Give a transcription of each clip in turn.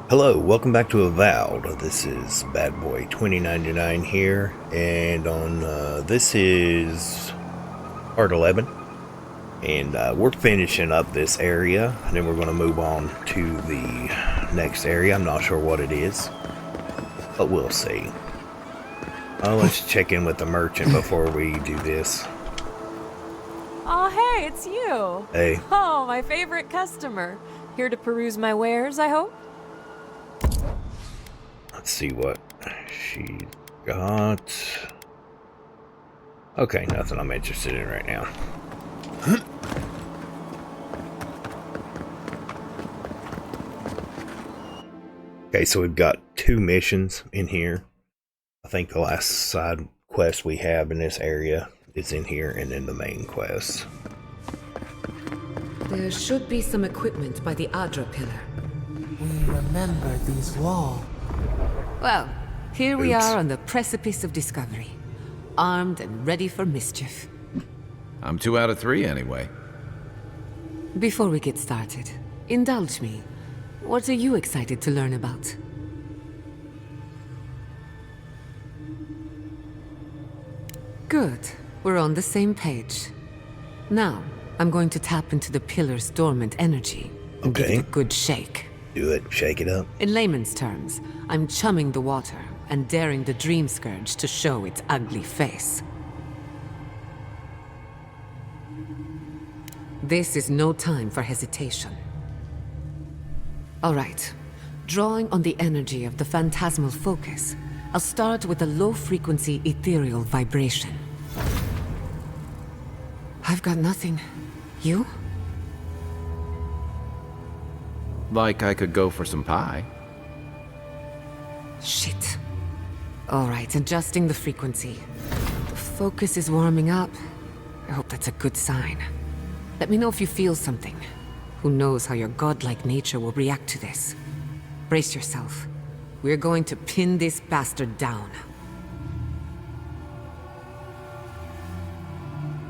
Hello, welcome back to Avowed. This is Bad Boy 2099 here, and on this is part 11, and we're finishing up this area, and then we're going to move on to the next area. I'm not sure what it is, but we'll see. Let's check in with the merchant before we do this. Oh, hey, it's you. Hey. Oh, my favorite customer. Here to peruse my wares, I hope? Let's see what she got. Okay, nothing I'm interested in right now. Okay, so we've got 2 missions in here. I think the last side quest we have in this area is in here, and then the main quest. There should be some equipment by the Adra pillar. We remember these walls. Well, here we Oops. are on the precipice of discovery, armed and ready for mischief. I'm 2 out of 3 anyway. Before we get started, indulge me. What are you excited to learn about? Good. We're on the same page. Now, I'm going to tap into the pillar's dormant energy and give Okay. it a good shake. Do it, shake it up. In layman's terms, I'm chumming the water and daring the Dream Scourge to show its ugly face. This is no time for hesitation. All right. Drawing on the energy of the phantasmal focus, I'll start with a low-frequency ethereal vibration. I've got nothing. You? Like I could go for some pie. Shit. All right, adjusting the frequency. The focus is warming up. I hope that's a good sign. Let me know if you feel something. Who knows how your godlike nature will react to this. Brace yourself. We're going to pin this bastard down.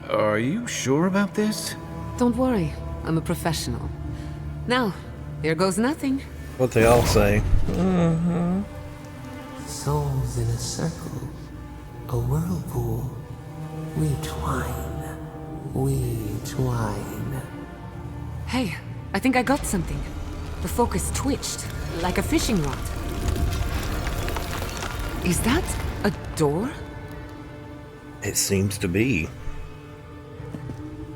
Are you sure about this? Don't worry, I'm a professional. Now, here goes nothing. What they all say. Souls in a circle. A whirlpool. We twine. We twine. Hey, I think I got something. The focus twitched, like a fishing rod. Is that a door? It seems to be.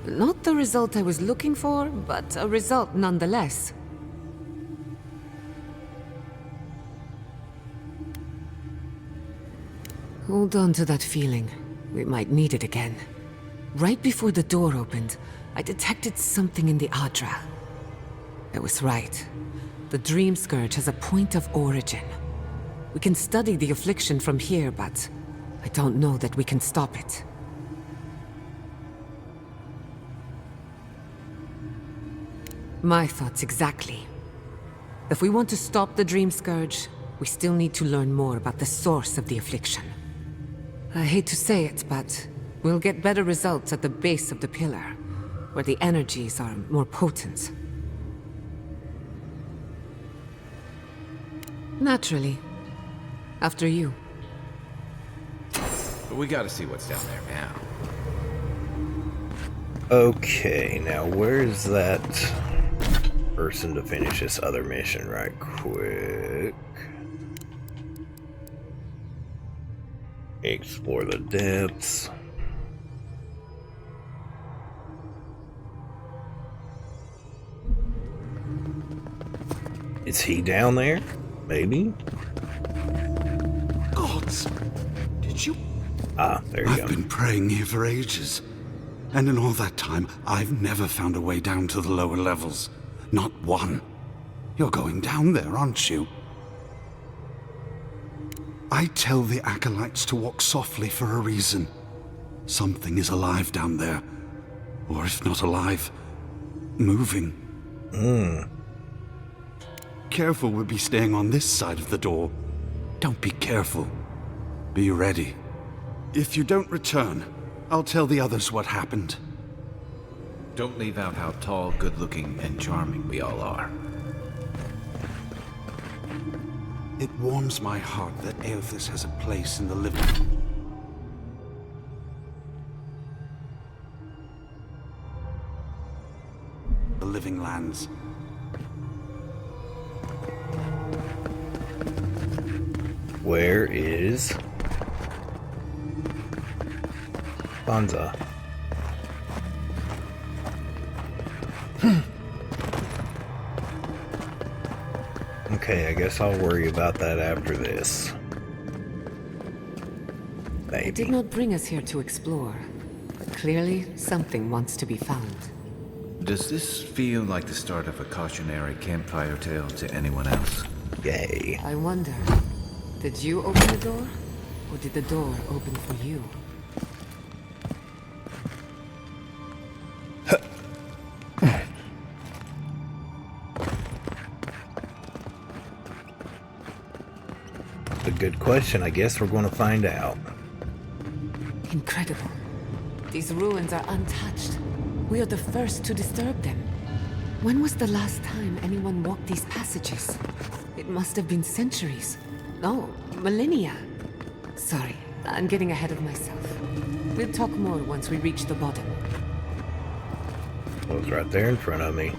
Not the result I was looking for, but a result nonetheless. Hold on to that feeling. We might need it again. Right before the door opened, I detected something in the Adra. I was right. The Dream Scourge has a point of origin. We can study the affliction from here, but I don't know that we can stop it. My thoughts exactly. If we want to stop the Dream Scourge, we still need to learn more about the source of the affliction. I hate to say it, but we'll get better results at the base of the pillar, where the energies are more potent. Naturally. After you. But we gotta see what's down there now. Okay, now where's that person to finish this other mission right quick? Explore the depths. Is he down there? Maybe? Gods! Did you? Ah, there you go. I've been praying here for ages. And in all that time, I've never found a way down to the lower levels. Not one. You're going down there, aren't you? I tell the acolytes to walk softly for a reason. Something is alive down there. Or if not alive, moving. Careful we'll be staying on this side of the door. Don't be careful. Be ready. If you don't return, I'll tell the others what happened. Don't leave out how tall, good-looking, and charming we all are. It warms my heart that Aothis has a place in the living lands. Where is Bonza? Okay, I guess I'll worry about that after this. It did not bring us here to explore, but clearly something wants to be found. Does this feel like the start of a cautionary campfire tale to anyone else? Yay. I wonder, did you open the door? Or did the door open for you? A good question. I guess we're going to find out. Incredible. These ruins are untouched. We are the first to disturb them. When was the last time anyone walked these passages? It must have been centuries. No, millennia. Sorry, I'm getting ahead of myself. We'll talk more once we reach the bottom. It was right there in front of me.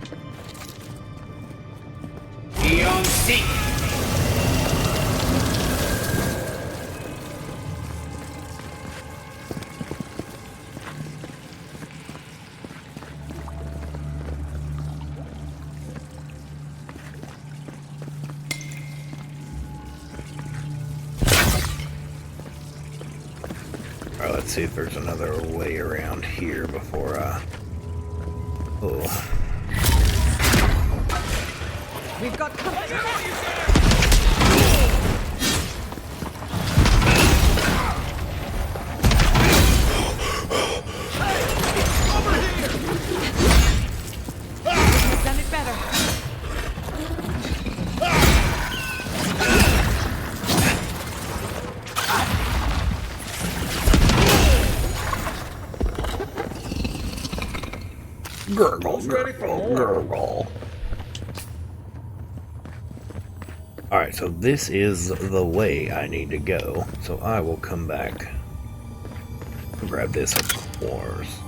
Alright, let's see if there's another way around here before I... Oh. We've got company. We've done it better. Gurgle, gurgle, gurgle. Alright, so this is the way I need to go. So I will come back. Grab this, of course.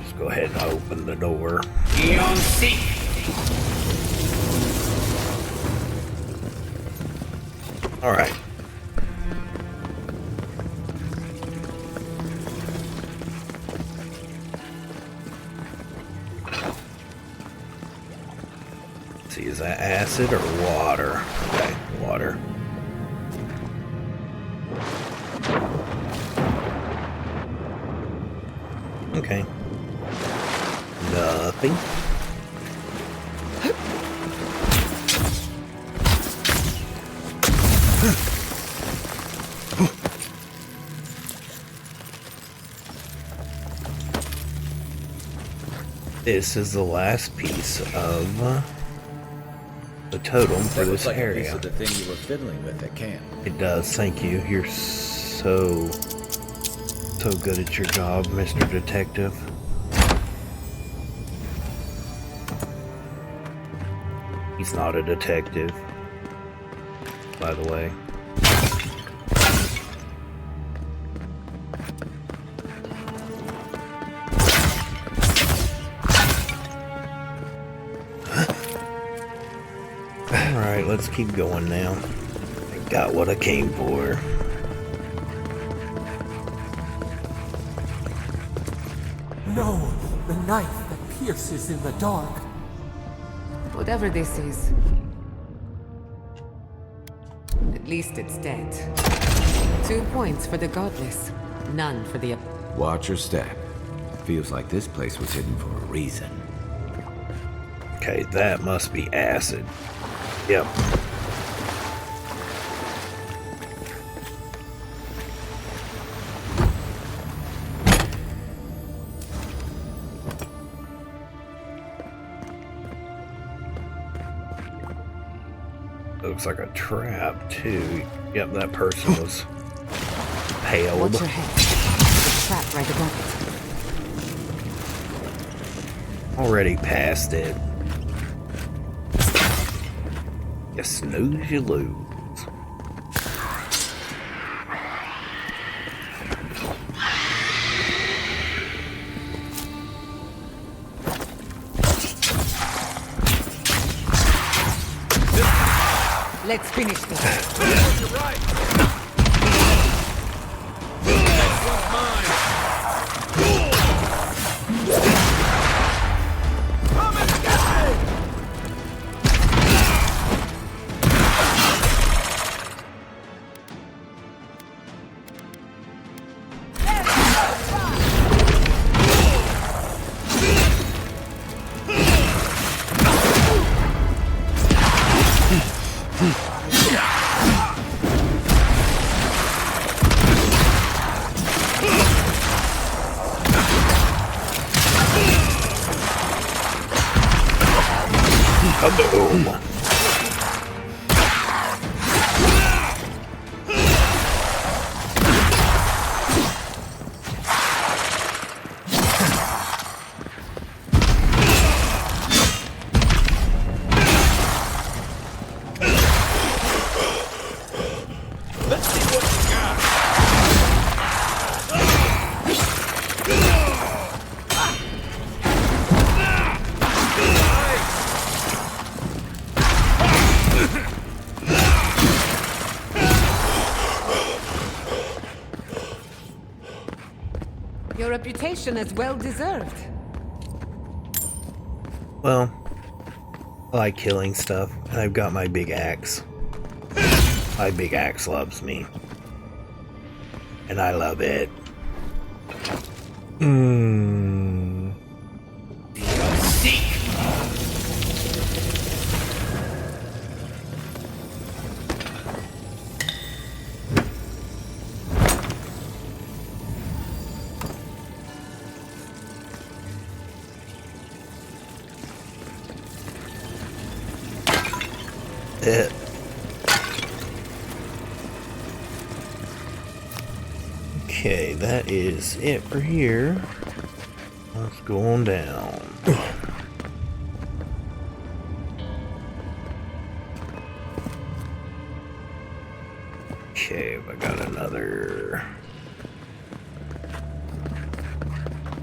Just go ahead and open the door. Alright. See, is that acid or water? Okay, water. Okay. Nothing. This is the last piece of the totem for this Like a piece area. of the thing you were fiddling with at camp. It does, thank you. You're so good at your job, Mr. Detective. He's not a detective, by the way. Alright, let's keep going now. I got what I came for. No, the knife that pierces in the dark. Whatever this is, at least it's dead. 2 points for the godless, none for the... Watch your step. Feels like this place was hidden for a reason. Okay, that must be acid. Yep. Looks like a trap, too. Yep, that person was paled. Watch your head. There's a trap right above Already past it. You snooze, you lose. Let's finish this. Kaboom! Your reputation is well deserved. Well, I like killing stuff, and I've got my big axe. My big axe loves me. And I love it. It. Okay, that is it for here. Let's go on down. Okay, I got another.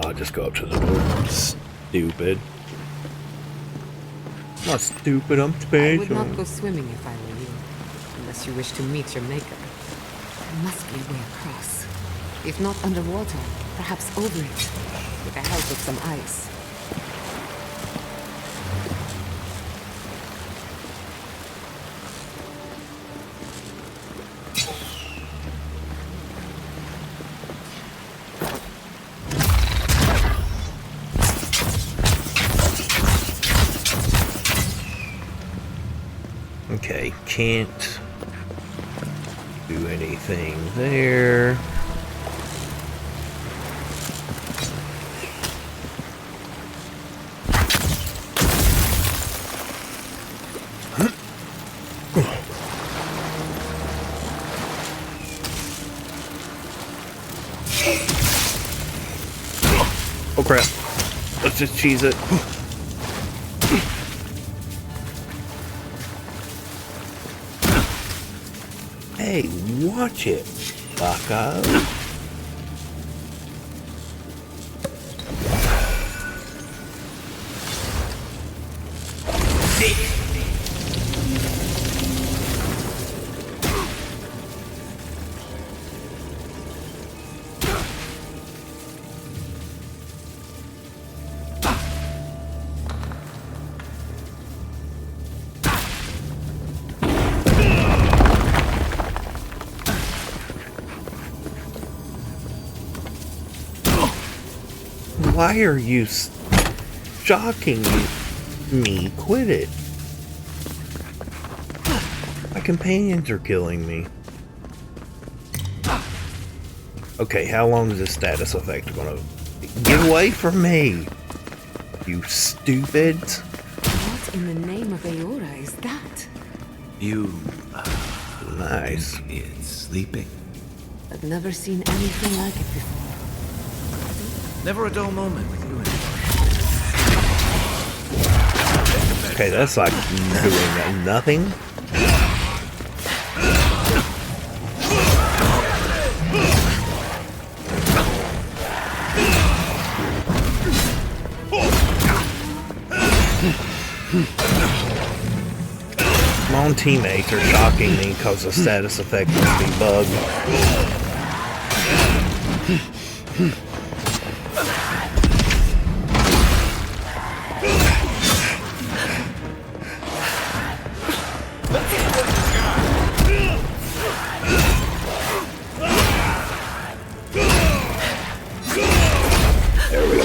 I'll just go up to the door. Stupid. I'm not stupid, I'm I special. would not go swimming if I were you, unless you wish to meet your maker. There must be a way across. If not underwater, perhaps over it, with the help of some ice. Okay, can't do anything there. Oh crap. Let's just cheese it. Hey, watch it, bucko. Why are you shocking me? Quit it. My companions are killing me. Okay, how long is this status effect gonna... Get away from me! You stupid! What in the name of Aora is that? You Nice. it's sleeping. I've never seen anything like it before. Never a dull moment with you anymore. Okay, that's like doing nothing. My own teammates are shocking me because the status effect must be bugged. There we go.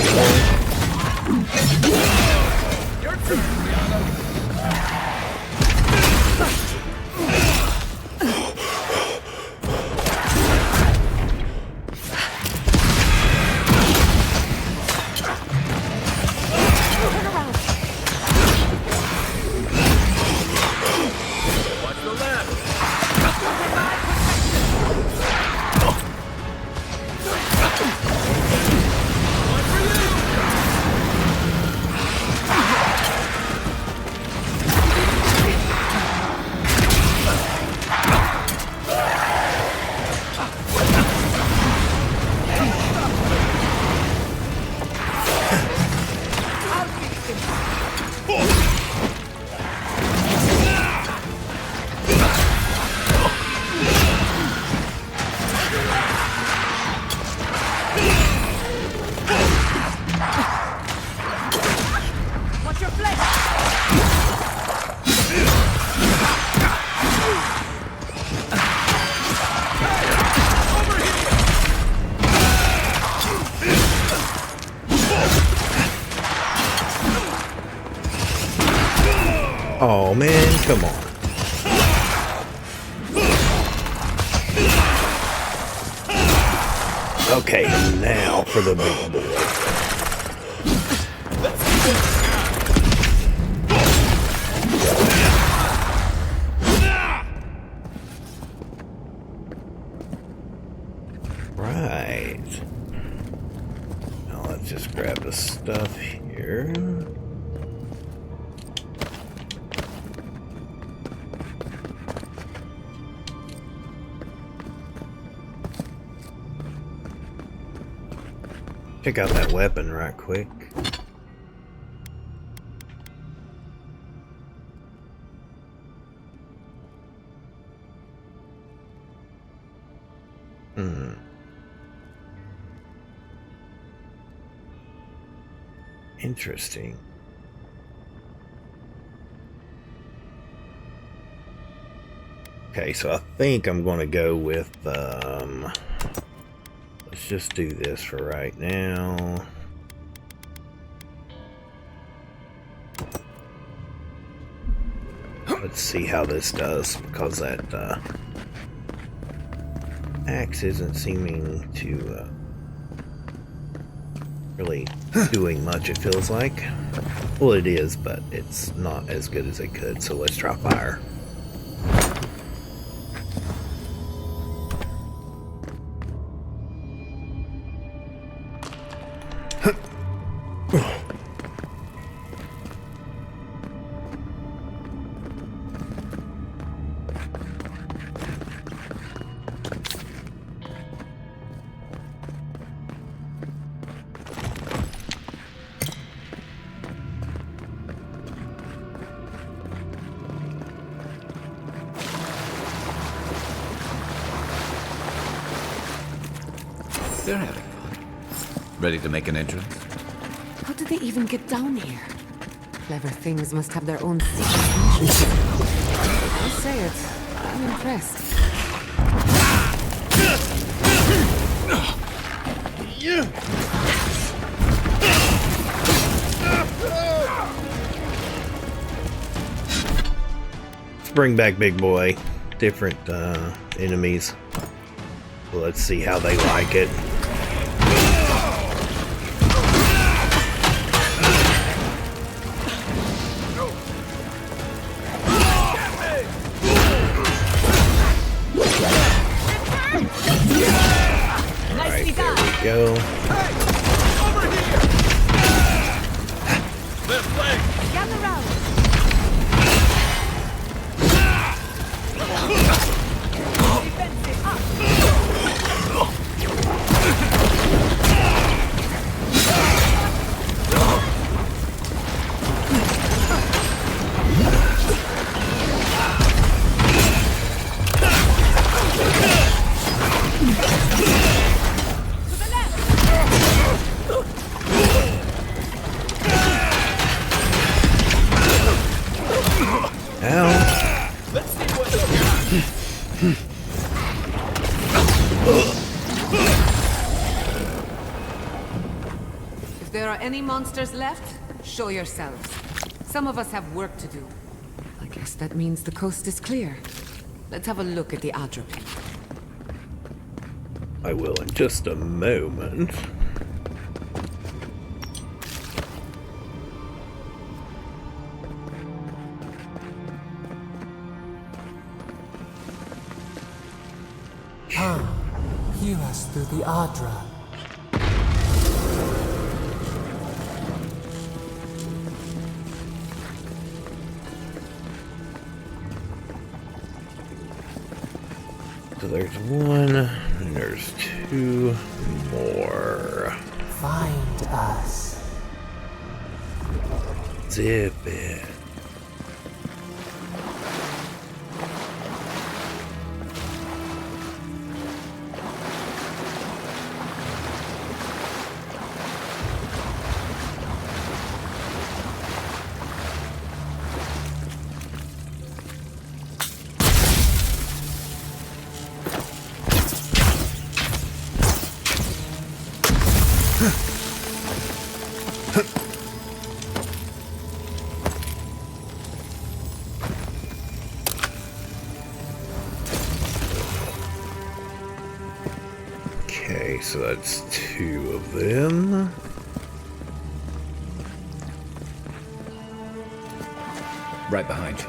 Oh man, come on. Okay, now for the big boy. Right. Now let's just grab the stuff here. Check out that weapon right quick. Interesting. Okay, so I think I'm going to go with, let's just do this for right now. Let's see how this does, because that axe isn't seeming to really doing much, it feels like. Well, it is, but it's not as good as it could, so let's try fire. They're having fun. Ready to make an entrance? How did they even get down here? Clever things must have their own secret entrances. I'll say it. I'm impressed. Let's bring back Big Boy. Different enemies. Well, let's see how they like it. Alright, there we go. Gather round. If there are any monsters left, show yourselves. Some of us have work to do. I guess that means the coast is clear. Let's have a look at the Adra pit. I will in just a moment. Come, hear us through the Adra. So there's one, and there's two more. Find us. Zip it. Okay, so that's two of them. Right behind you.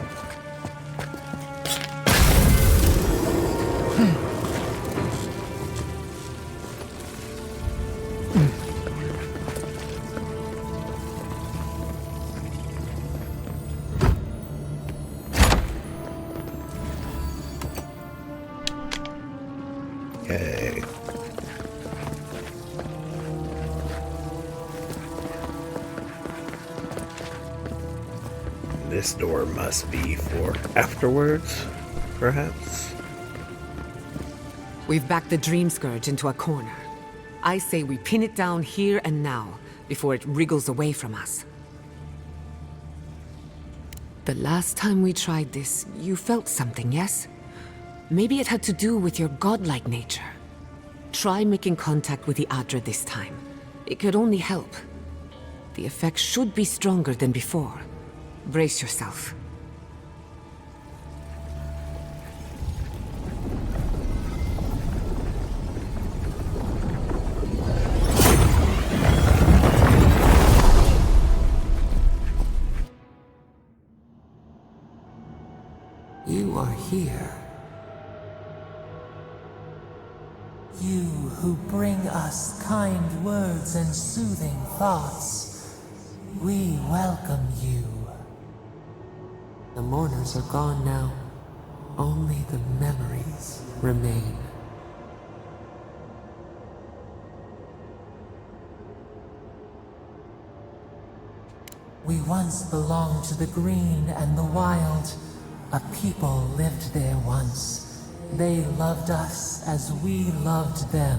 Okay. This door must be for afterwards, perhaps? We've backed the Dream Scourge into a corner. I say we pin it down here and now, before it wriggles away from us. The last time we tried this, you felt something, yes? Maybe it had to do with your godlike nature. Try making contact with the Adra this time. It could only help. The effect should be stronger than before. Brace yourself. You are here. You who bring us kind words and soothing thoughts. We welcome you. The mourners are gone now. Only the memories remain. We once belonged to the green and the wild. A people lived there once. They loved us as we loved them.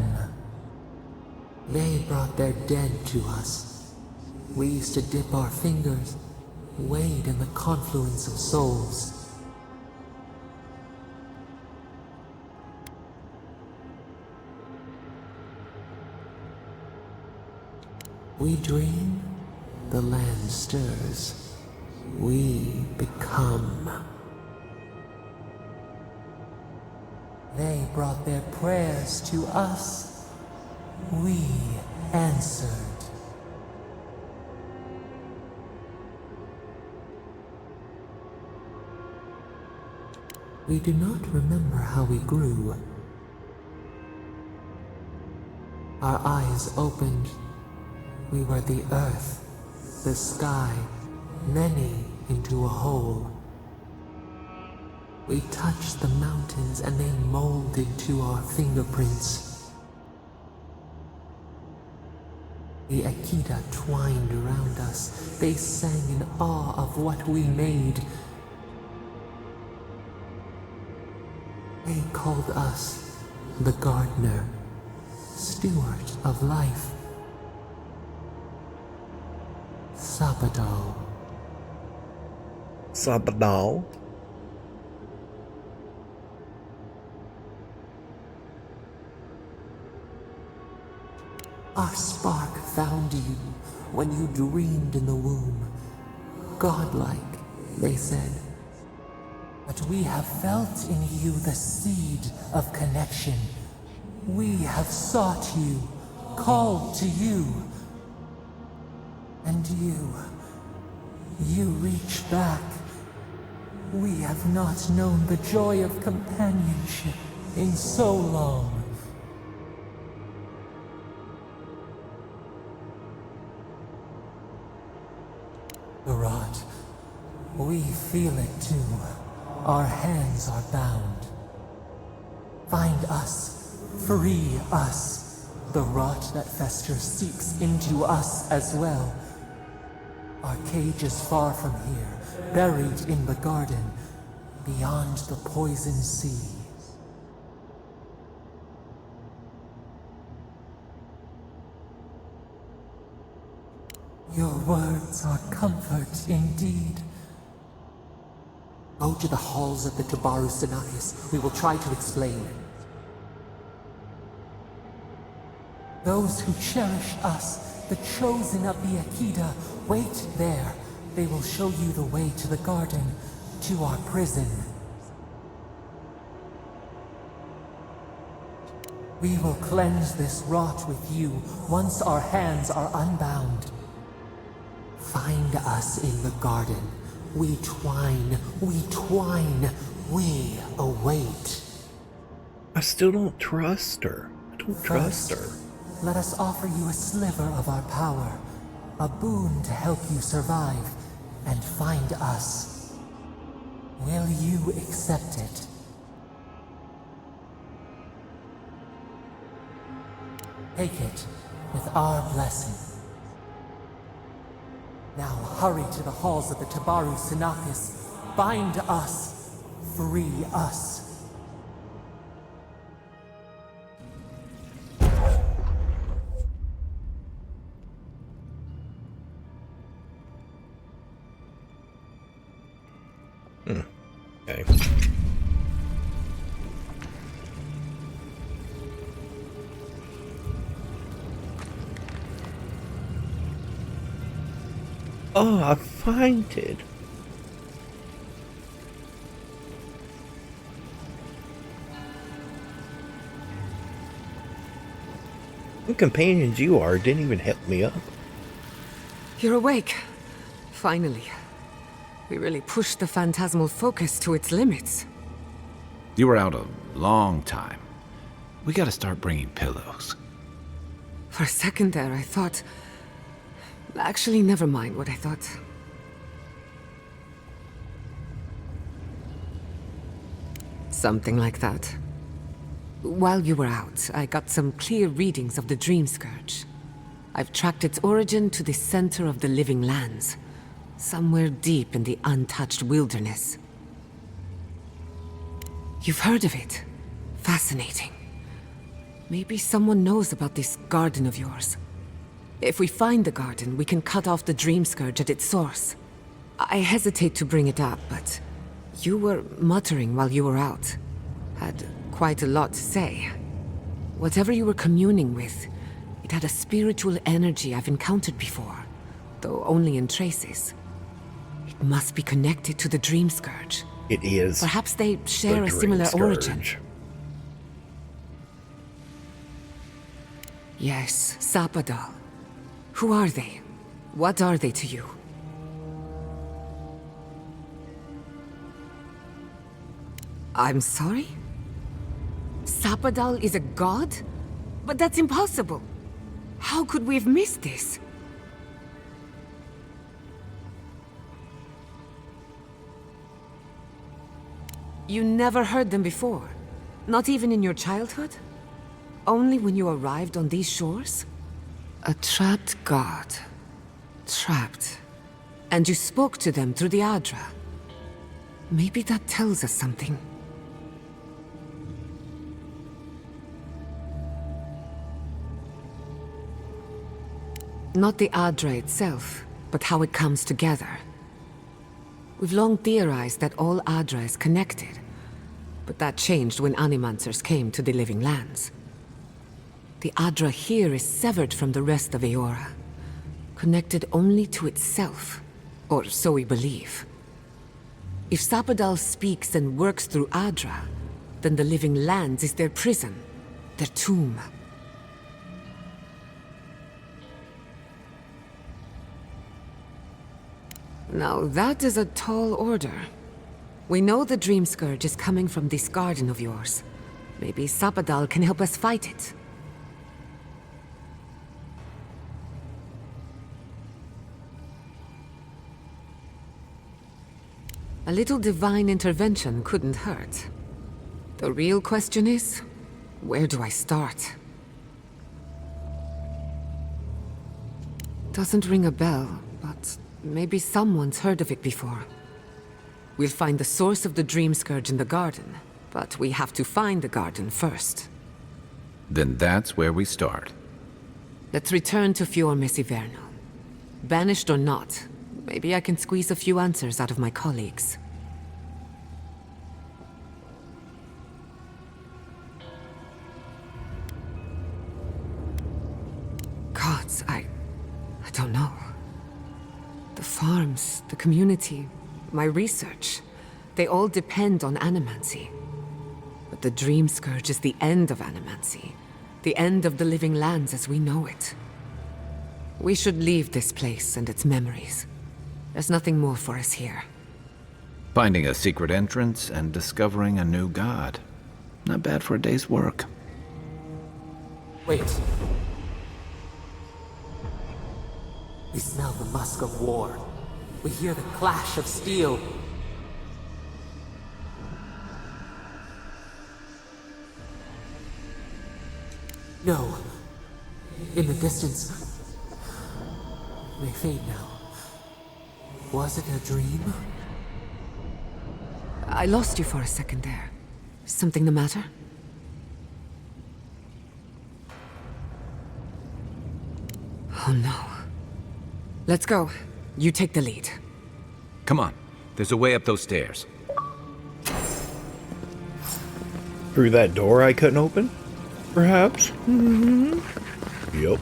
They brought their dead to us. We used to dip our fingers, wade in the confluence of souls. We dream, the land stirs. We become. They brought their prayers to us. We answered. We do not remember how we grew. Our eyes opened. We were the earth, the sky, many into a whole. We touched the mountains and they molded to our fingerprints. The Akita twined around us. They sang in awe of what we made. They called us the gardener, steward of life. Sabado. Sabadal. Our spark found you when you dreamed in the womb. Godlike, they said. But we have felt in you the seed of connection. We have sought you, called to you. And you reach back. We have not known the joy of companionship in so long. The rot. We feel it too. Our hands are bound. Find us. Free us. The rot that festers seeps into us as well. Our cage is far from here, buried in the garden, beyond the poison sea. Your words are comfort indeed. Go to the halls of the Tabaru Sinakis. We will try to explain. Those who cherish us, the chosen of the Akida, wait there. They will show you the way to the garden, to our prison. We will cleanse this rot with you once our hands are unbound. Find us in the garden. We twine, we await. I still don't trust her. I don't trust her. Let us offer you a sliver of our power, a boon to help you survive and find us. Will you accept it? Take it with our blessing. Now hurry to the halls of the Tabaru Sinakis. Bind us. Free us. Okay. Oh, I find it. The companions you are didn't even help me up. You're awake. Finally. We really pushed the phantasmal focus to its limits. You were out a long time. We gotta start bringing pillows. For a second there, I thought... Actually, never mind what I thought. Something like that. While you were out, I got some clear readings of the Dream Scourge. I've tracked its origin to the center of the living lands. Somewhere deep in the untouched wilderness. You've heard of it. Fascinating. Maybe someone knows about this garden of yours. If we find the garden, we can cut off the Dream Scourge at its source. I hesitate to bring it up, but you were muttering while you were out. Had quite a lot to say. Whatever you were communing with, it had a spiritual energy I've encountered before, though only in traces. It must be connected to the Dream Scourge. It is. Perhaps they share the a Dream similar Scourge. origin. Yes, Sapadal. Who are they? What are they to you? I'm sorry? Sapadal is a god? But that's impossible. How could we have missed this? You never heard them before? Not even in your childhood? Only when you arrived on these shores? A trapped god. Trapped. And you spoke to them through the Adra. Maybe that tells us something. Not the Adra itself, but how it comes together. We've long theorized that all Adra is connected, but that changed when Animancers came to the Living Lands. The Adra here is severed from the rest of Eora, connected only to itself, or so we believe. If Sapadal speaks and works through Adra, then the living lands is their prison, their tomb. Now that is a tall order. We know the Dream Scourge is coming from this garden of yours. Maybe Sapadal can help us fight it. A little divine intervention couldn't hurt. The real question is, where do I start? Doesn't ring a bell, but maybe someone's heard of it before. We'll find the source of the Dream Scourge in the garden, but we have to find the garden first. Then that's where we start. Let's return to Fior Mesiverno. Banished or not, maybe I can squeeze a few answers out of my colleagues. Gods, I don't know. The farms, the community, my research, they all depend on animancy. But the Dream Scourge is the end of animancy, the end of the living lands as we know it. We should leave this place and its memories. There's nothing more for us here. Finding a secret entrance and discovering a new god. Not bad for a day's work. Wait. We smell the musk of war. We hear the clash of steel. No. In the distance. They fade now. Was it a dream? I lost you for a second there. Something the matter? Oh no. Let's go. You take the lead. Come on. There's a way up those stairs. Through that door I couldn't open? Perhaps? Yep.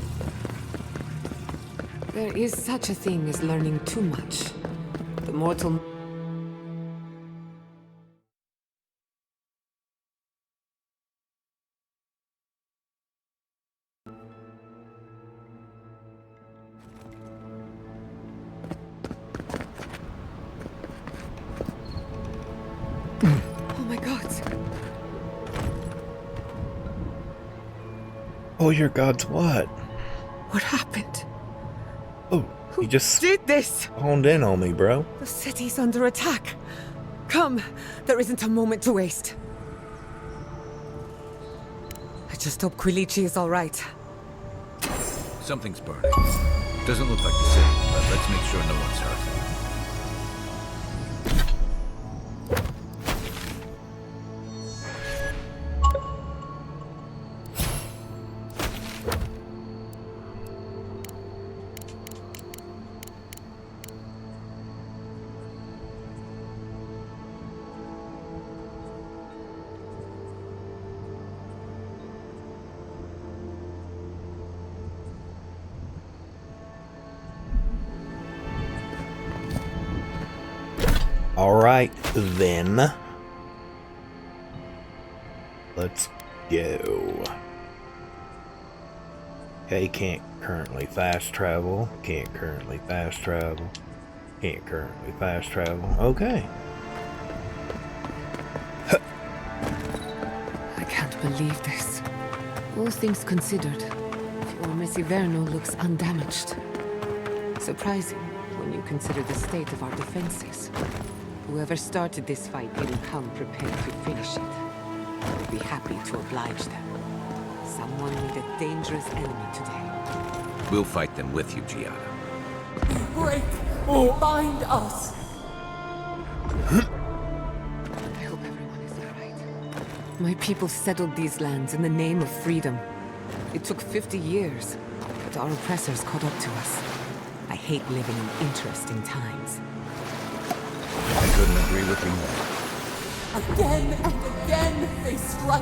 There is such a thing as learning too much. The mortal... Oh my god. Oh, your god's what? What happened? Oh, Who you just did this? spawned in on me, bro. The city's under attack. Come, there isn't a moment to waste. I just hope Quilici is all right. Something's burning. Doesn't look like the city, but let's make sure no one's hurt. Alright, then. Let's go. Okay, can't currently fast travel. Can't currently fast travel. Can't currently fast travel. Okay. I can't believe this. All things considered, Fior Mesiverno looks undamaged. Surprising when you consider the state of our defenses. Whoever started this fight didn't come prepared to finish it. I'd be happy to oblige them. Someone with a dangerous enemy today. We'll fight them with you, Giada. Break or bind us. I hope everyone is alright. My people settled these lands in the name of freedom. It took 50 years, but our oppressors caught up to us. I hate living in interesting times. I couldn't agree with you more. Again and again they strike.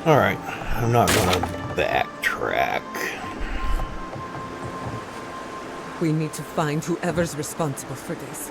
Alright, I'm not gonna backtrack. We need to find whoever's responsible for this.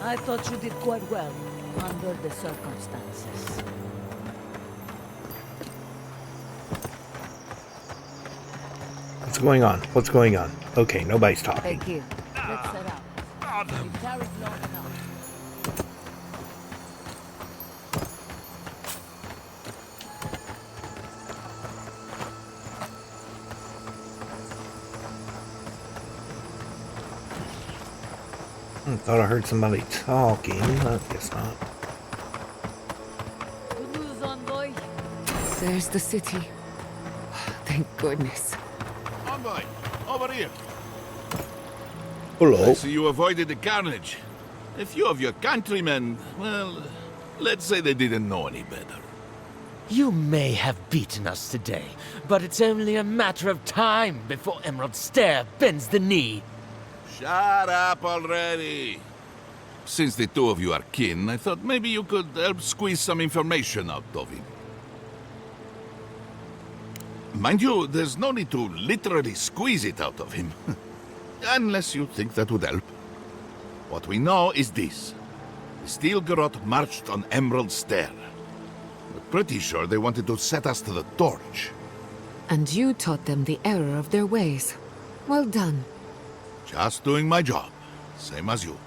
I thought you did quite well, under the circumstances. What's going on? What's going on? Okay, nobody's talking. Thank you. Let's set out. We've carried long enough. Thought I heard somebody talking. I guess not. Good news, envoy. There's the city. Thank goodness. Envoy, over here. Hello. I see you avoided the carnage. A few of your countrymen, well, let's say they didn't know any better. You may have beaten us today, but it's only a matter of time before Emerald Stair bends the knee. Shut up already. Since the two of you are kin, I thought maybe you could help squeeze some information out of him. Mind you, there's no need to literally squeeze it out of him. Unless you think that would help. What we know is this. The Steel Garrote marched on Emerald Stair. We're pretty sure they wanted to set us to the torch. And you taught them the error of their ways. Well done. Just doing my job, same as you.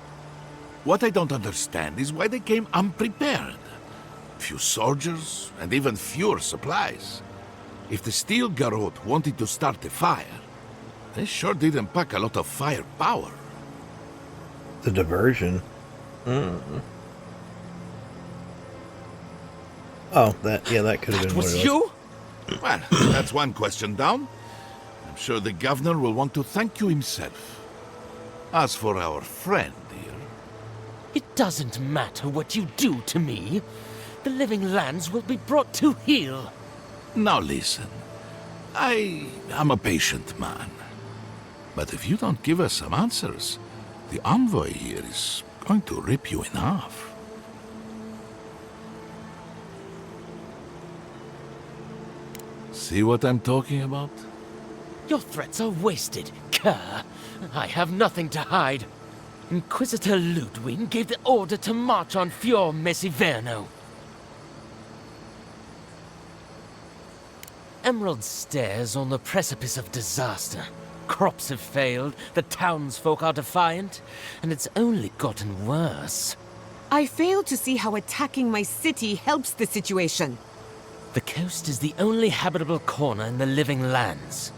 What I don't understand is why they came unprepared. Few soldiers, and even fewer supplies. If the Steel Garrote wanted to start a fire, they sure didn't pack a lot of firepower. The diversion. Oh, that could have been what Was it was. you? Well, that's one question down. I'm sure the governor will want to thank you himself. As for our friend here, It doesn't matter what you do to me. The living lands will be brought to heel. now listen. I am a patient man. But if you don't give us some answers, the envoy here is going to rip you in half. See what I'm talking about? Your threats are wasted, cur. I have nothing to hide. Inquisitor Ludwig gave the order to march on Fior Mesiverno. Emerald Stair's on the precipice of disaster. Crops have failed, the townsfolk are defiant, and it's only gotten worse. I fail to see how attacking my city helps the situation. The coast is the only habitable corner in the living lands.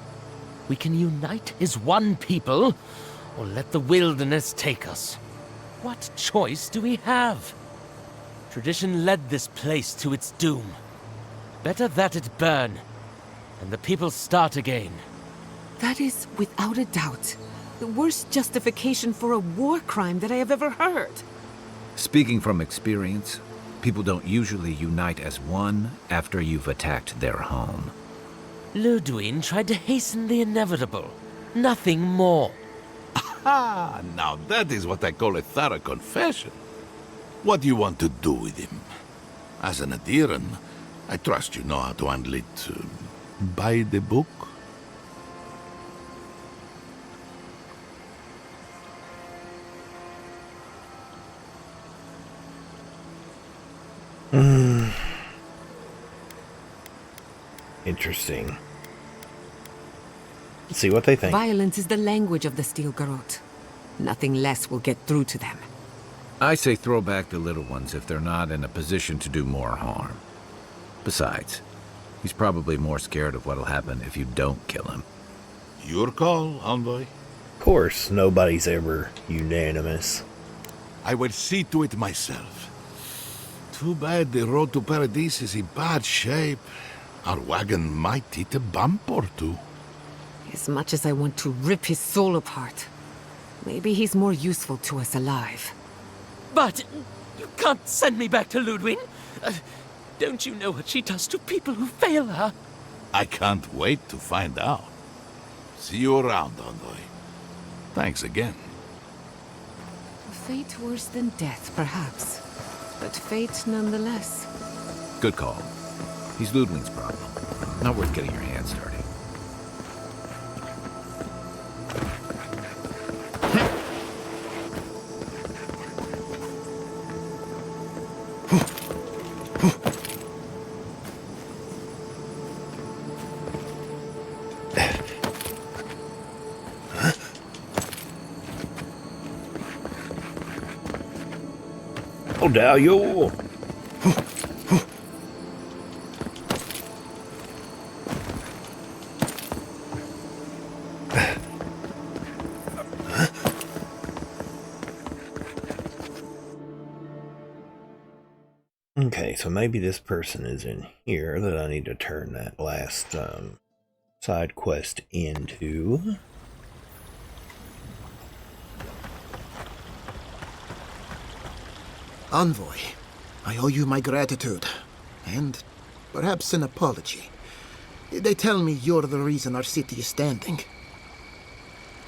We can unite as one people, or let the wilderness take us. What choice do we have? Tradition led this place to its doom. Better that it burn, and the people start again. That is, without a doubt, the worst justification for a war crime that I have ever heard. Speaking from experience, people don't usually unite as one after you've attacked their home. Ludwig tried to hasten the inevitable. Nothing more. Ah, now that is what I call a thorough confession. What do you want to do with him? As an adherent, I trust you know how to handle it by the book. Interesting. Let's see what they think. Violence is the language of the Steel Garrote. Nothing less will get through to them. I say throw back the little ones if they're not in a position to do more harm. Besides, he's probably more scared of what'll happen if you don't kill him. Your call, Envoy. Of course, nobody's ever unanimous. I will see to it myself. Too bad the road to Paradise is in bad shape. Our wagon might hit a bump or two. As much as I want to rip his soul apart, maybe he's more useful to us alive. But you can't send me back to Ludwig. Don't you know what she does to people who fail her? I can't wait to find out. See you around, Envoy. Thanks again. Fate worse than death, perhaps. But fate nonetheless. Good call. He's Ludwig's problem. Not worth getting your hands dirty. Oh, now you. Okay, so maybe this person is in here that I need to turn that last side quest into. Envoy, I owe you my gratitude, and perhaps an apology. They tell me you're the reason our city is standing.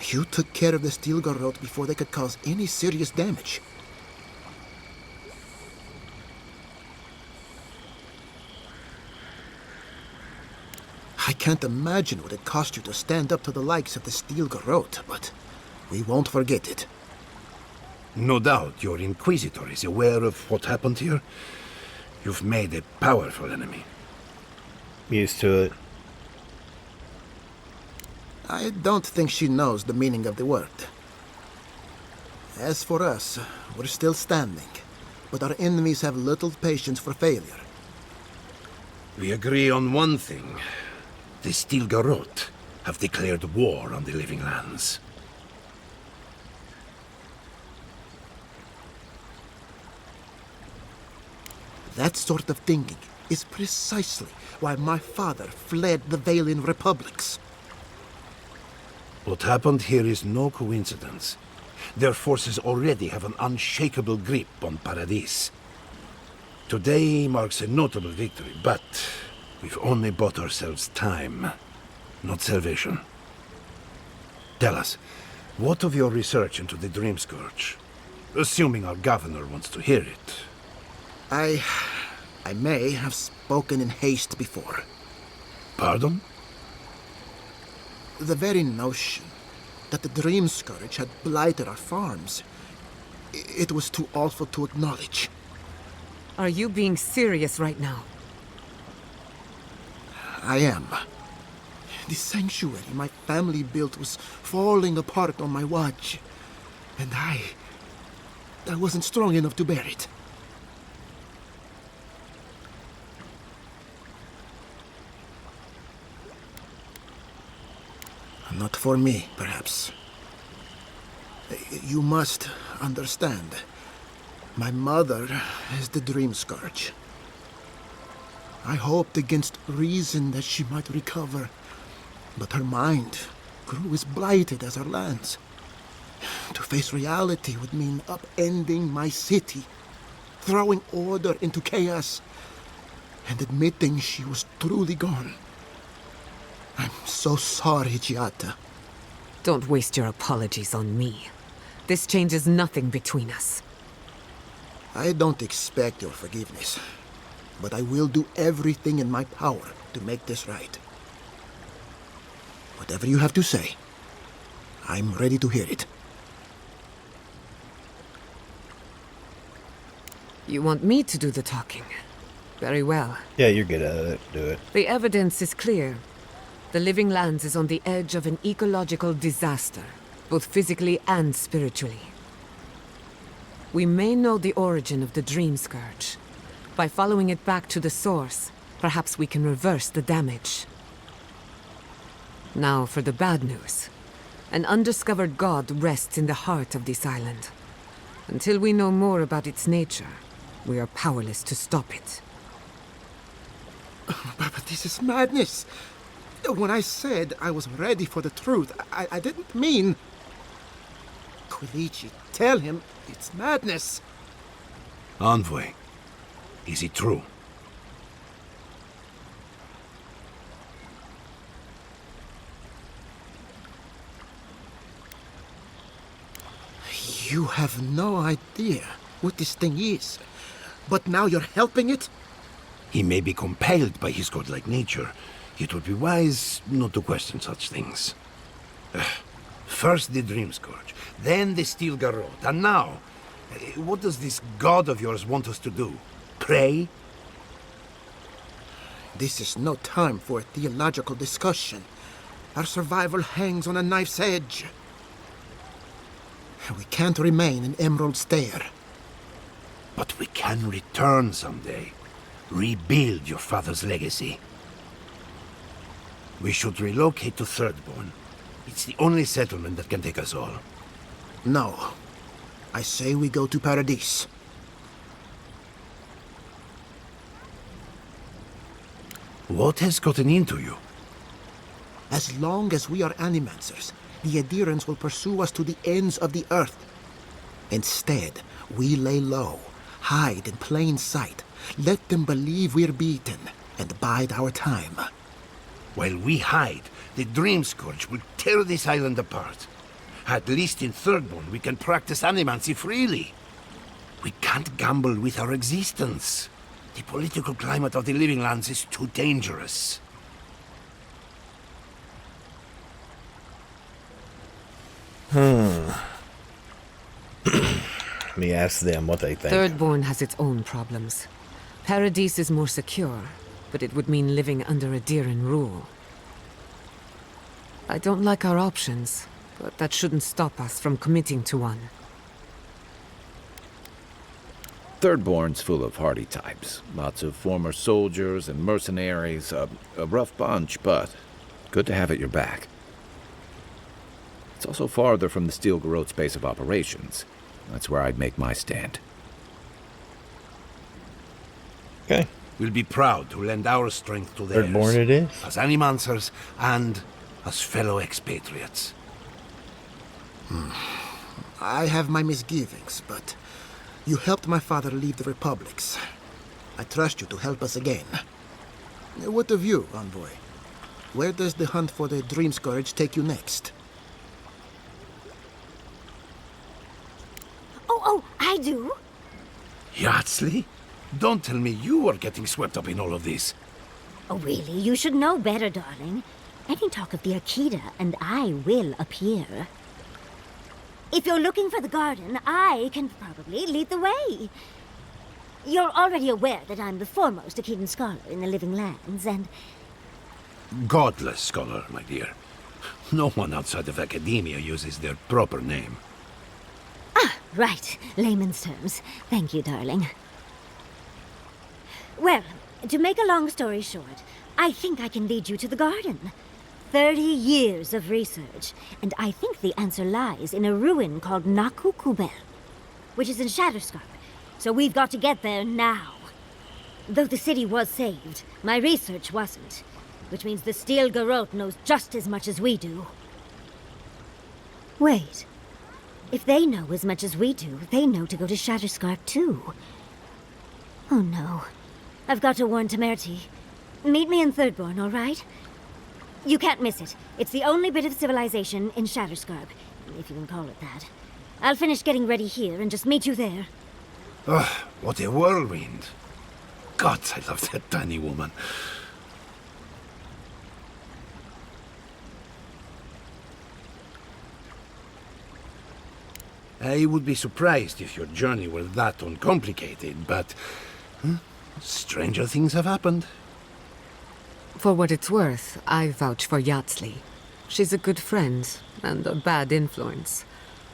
You took care of the Stilgarrote before they could cause any serious damage. I can't imagine what it cost you to stand up to the likes of the Stilgarrote, but we won't forget it. No doubt your Inquisitor is aware of what happened here. You've made a powerful enemy. Used to it. I don't think she knows the meaning of the word. As for us, we're still standing, but our enemies have little patience for failure. We agree on one thing. The Stilgarrote have declared war on the Living Lands. That sort of thinking is precisely why my father fled the Valian republics. What happened here is no coincidence. Their forces already have an unshakable grip on Paradise. Today marks a notable victory, but we've only bought ourselves time, not salvation. Tell us, what of your research into the Dream Scourge? Assuming our governor wants to hear it. I may have spoken in haste before. Pardon? The very notion that the Dream Scourge had blighted our farms, it was too awful to acknowledge. Are you being serious right now? I am. The sanctuary my family built was falling apart on my watch, and I wasn't strong enough to bear it. Not for me, perhaps. You must understand. My mother is the Dream Scourge. I hoped against reason that she might recover, but her mind grew as blighted as her lands. To face reality would mean upending my city, throwing order into chaos, and admitting she was truly gone. I'm so sorry, Giata. Don't waste your apologies on me. This changes nothing between us. I don't expect your forgiveness, but I will do everything in my power to make this right. Whatever you have to say, I'm ready to hear it. You want me to do the talking? Very well. Yeah, you're good at it. Do it. The evidence is clear. The Living Lands is on the edge of an ecological disaster, both physically and spiritually. We may know the origin of the Dream Scourge. By following it back to the source, perhaps we can reverse the damage. Now for the bad news. An undiscovered god rests in the heart of this island. Until we know more about its nature, we are powerless to stop it. But this is madness. When I said I was ready for the truth, I didn't mean... Quilici, tell him it's madness. Envoy, is it true? You have no idea what this thing is. But now you're helping it? He may be compelled by his godlike nature. It would be wise not to question such things. First the Dream Scourge, then the Steel Garrote, and now... what does this god of yours want us to do? Pray? This is no time for a theological discussion. Our survival hangs on a knife's edge. We can't remain in Emerald Stair. But we can return someday. Rebuild your father's legacy. We should relocate to Thirdborn. It's the only settlement that can take us all. No. I say we go to Paradis. What has gotten into you? As long as we are Animancers, the adherents will pursue us to the ends of the earth. Instead, we lay low, hide in plain sight, let them believe we're beaten, and bide our time. While we hide, the Dream Scourge will tear this island apart. At least in Thirdborn, we can practice animancy freely. We can't gamble with our existence. The political climate of the Living Lands is too dangerous. Let me ask them what they think. Thirdborn has its own problems. Paradis is more secure, but it would mean living under a Diran rule. I don't like our options, but that shouldn't stop us from committing to one. Thirdborn's full of hardy types. Lots of former soldiers and mercenaries. A rough bunch, but good to have at your back. It's also farther from the Steel Garrote's base of operations. That's where I'd make my stand. Okay. We'll be proud to lend our strength to theirs. Thirdborn it is. As Animancers and as fellow expatriates. I have my misgivings, but you helped my father leave the Republics. I trust you to help us again. What of you, Envoy? Where does the hunt for the Dream Scourge take you next? Oh, I do. Yardsley? Don't tell me you are getting swept up in all of this. Oh, really? You should know better, darling. Any talk of the Akita, and I will appear. If you're looking for the garden, I can probably lead the way. You're already aware that I'm the foremost Akitan scholar in the Living Lands, and... Godless scholar, my dear. No one outside of academia uses their proper name. Ah, right. Layman's terms. Thank you, darling. Well, to make a long story short, I think I can lead you to the garden. 30 years of research, and I think the answer lies in a ruin called Naku Kubel, which is in Shatterscarp, so we've got to get there now. Though the city was saved, my research wasn't, which means the Steel Garrote knows just as much as we do. Wait. If they know as much as we do, they know to go to Shatterscarp too. Oh no. I've got to warn Temerity. Meet me in Thirdborn, all right? You can't miss it. It's the only bit of civilization in Shatterscarp, if you can call it that. I'll finish getting ready here and just meet you there. Ugh, what a whirlwind. God, I love that tiny woman. I would be surprised if your journey were that uncomplicated, but... stranger things have happened. For what it's worth, I vouch for Yardsley. She's a good friend, and a bad influence.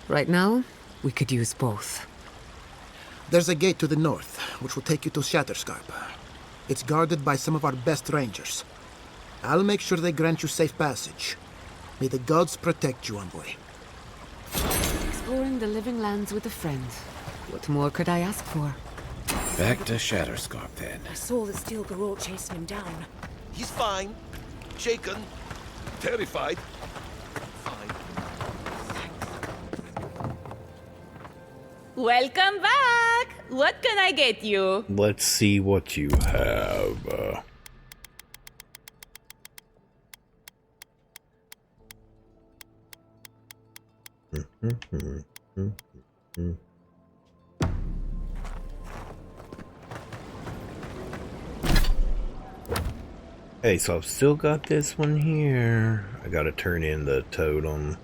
Right now, we could use both. There's a gate to the north, which will take you to Shatterscarp. It's guarded by some of our best rangers. I'll make sure they grant you safe passage. May the gods protect you, envoy. Exploring the living lands with a friend. What more could I ask for? Back to Shatterscarp, then. I saw the steel garrote chasing him down. He's fine. Shaken. Terrified. Fine. Welcome back! What can I get you? Let's see what you have. Okay, so I've still got this one here. I gotta turn in the totem.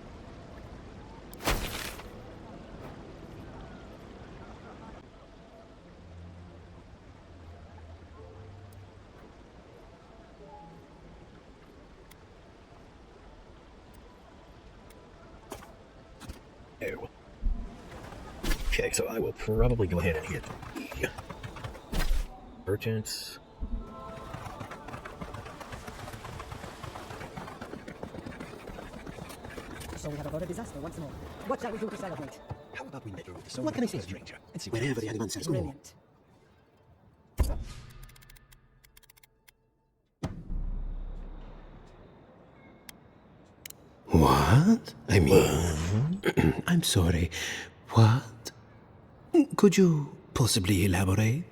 Okay, so I will probably go ahead and hit the merchants. So we have avoided disaster once more. What shall we do to celebrate? How about we make a route to what can I say, stranger? And see wherever the animal says go. Brilliant. What? I mean, I'm sorry. What? Could you possibly elaborate?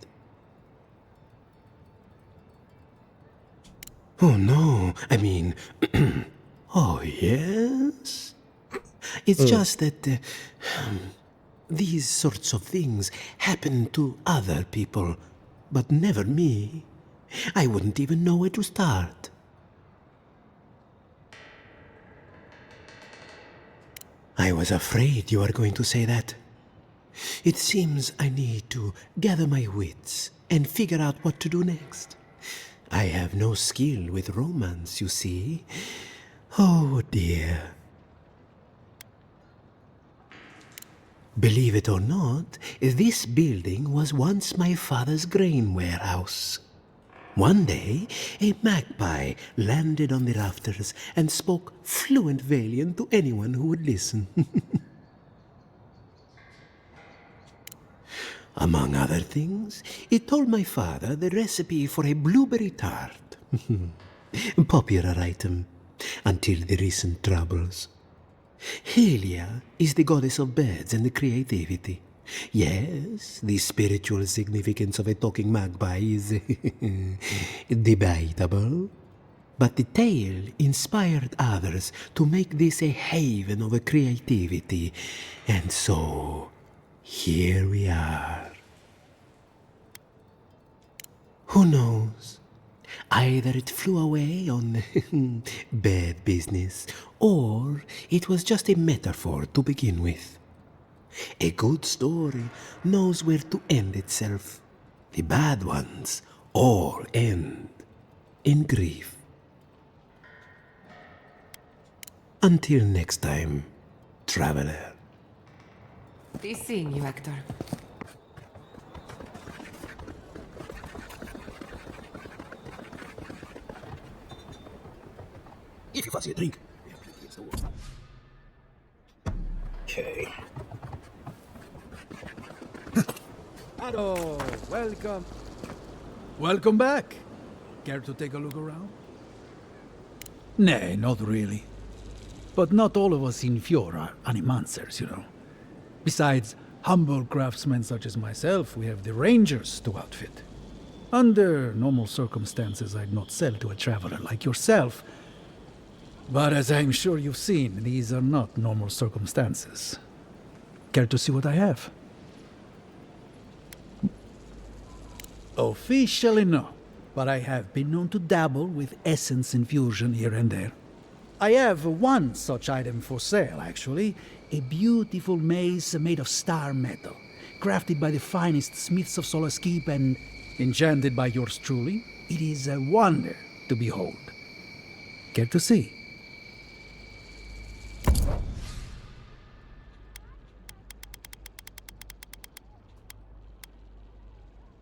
Oh no, I mean, oh yes? It's just that these sorts of things happen to other people, but never me. I wouldn't even know where to start. I was afraid you were going to say that. It seems I need to gather my wits and figure out what to do next. I have no skill with romance, you see. Oh dear. Believe it or not, this building was once my father's grain warehouse. One day, a magpie landed on the rafters and spoke fluent Valian to anyone who would listen. Among other things, it told my father the recipe for a blueberry tart. Popular item, until the recent troubles. Helia is the goddess of birds and creativity. Yes, the spiritual significance of a talking magpie is debatable. But the tale inspired others to make this a haven of creativity. And so, here we are. Who knows? Either it flew away on bad business, or it was just a metaphor to begin with. A good story knows where to end itself. The bad ones all end in grief. Until next time, traveler. Be seeing you, Hector. If you fancy a drink. Okay. Hello, welcome. Welcome back. Care to take a look around? Nay, not really. But not all of us in Fjord are animancers, you know. Besides humble craftsmen such as myself, we have the rangers to outfit. Under normal circumstances, I'd not sell to a traveler like yourself. But as I'm sure you've seen, these are not normal circumstances. Care to see what I have? Officially no, but I have been known to dabble with essence infusion here and there. I have one such item for sale, actually. A beautiful mace made of star metal, crafted by the finest smiths of Solace Keep and enchanted by yours truly. It is a wonder to behold. Care to see?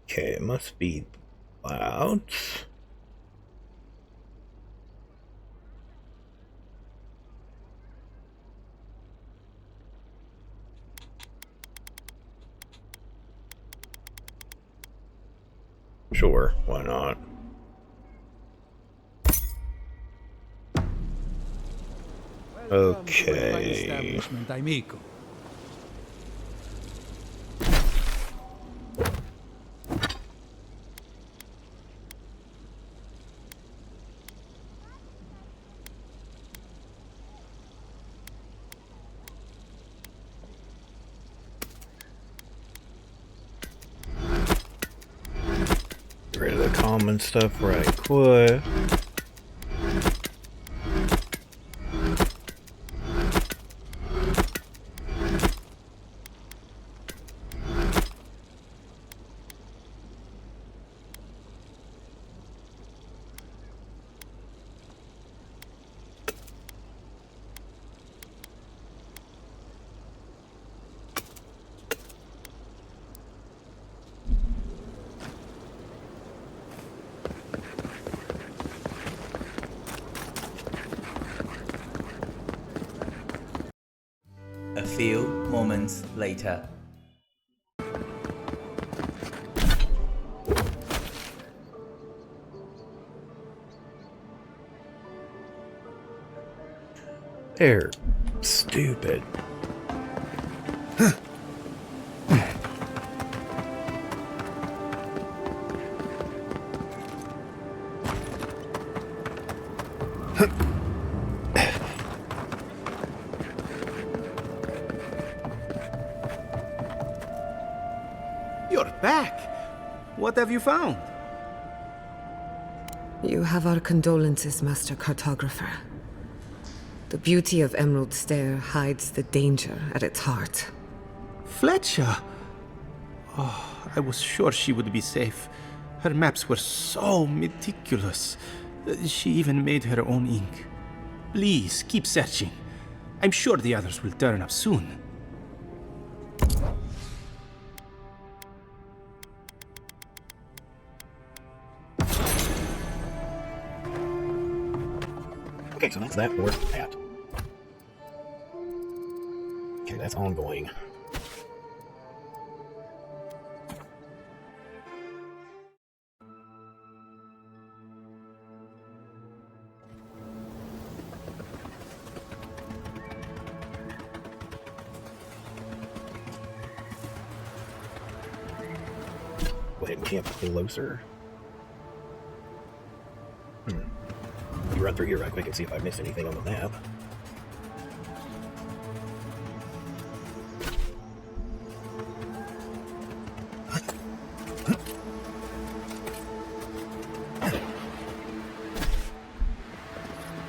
Okay, it must be loud. Sure, why not? Okay. Establishment, amico. Get rid of the common stuff right quick. A few moments later. They're stupid. You're back. What have you found? You have our condolences, Master Cartographer. The beauty of Emerald Stair hides the danger at its heart. Fletcher! Oh, I was sure she would be safe. Her maps were so meticulous. She even made her own ink. Please, keep searching. I'm sure the others will turn up soon. Okay, so that's that or that. Okay, that's ongoing. Go ahead and camp closer. Let me run through here right quick and see if I missed anything on the map.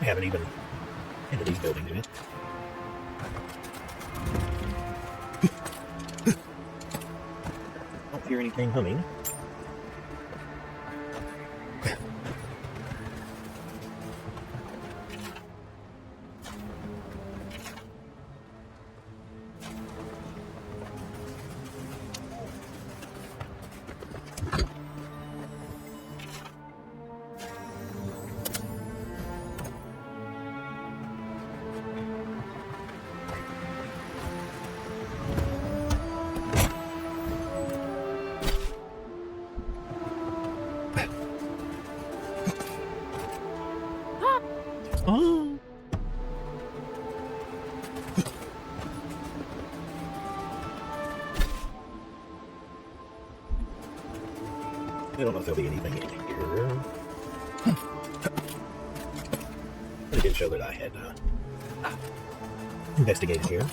I haven't even into these buildings yet. Don't hear anything humming. Oh. I don't know if there'll be anything in here. It did show that I had investigated here.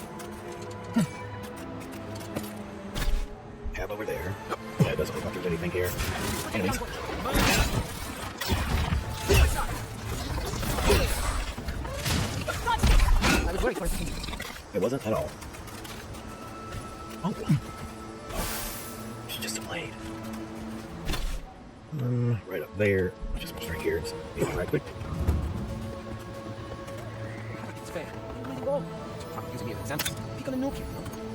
Tab over there. Yeah, it doesn't look like there's anything here. Enemies. I was worried for a second. It wasn't at all. Oh. It's just a blade. Right up there. Just right here. It's right quick. It's fair. Where you go? I'm using me as an example. Pick on a nuke here.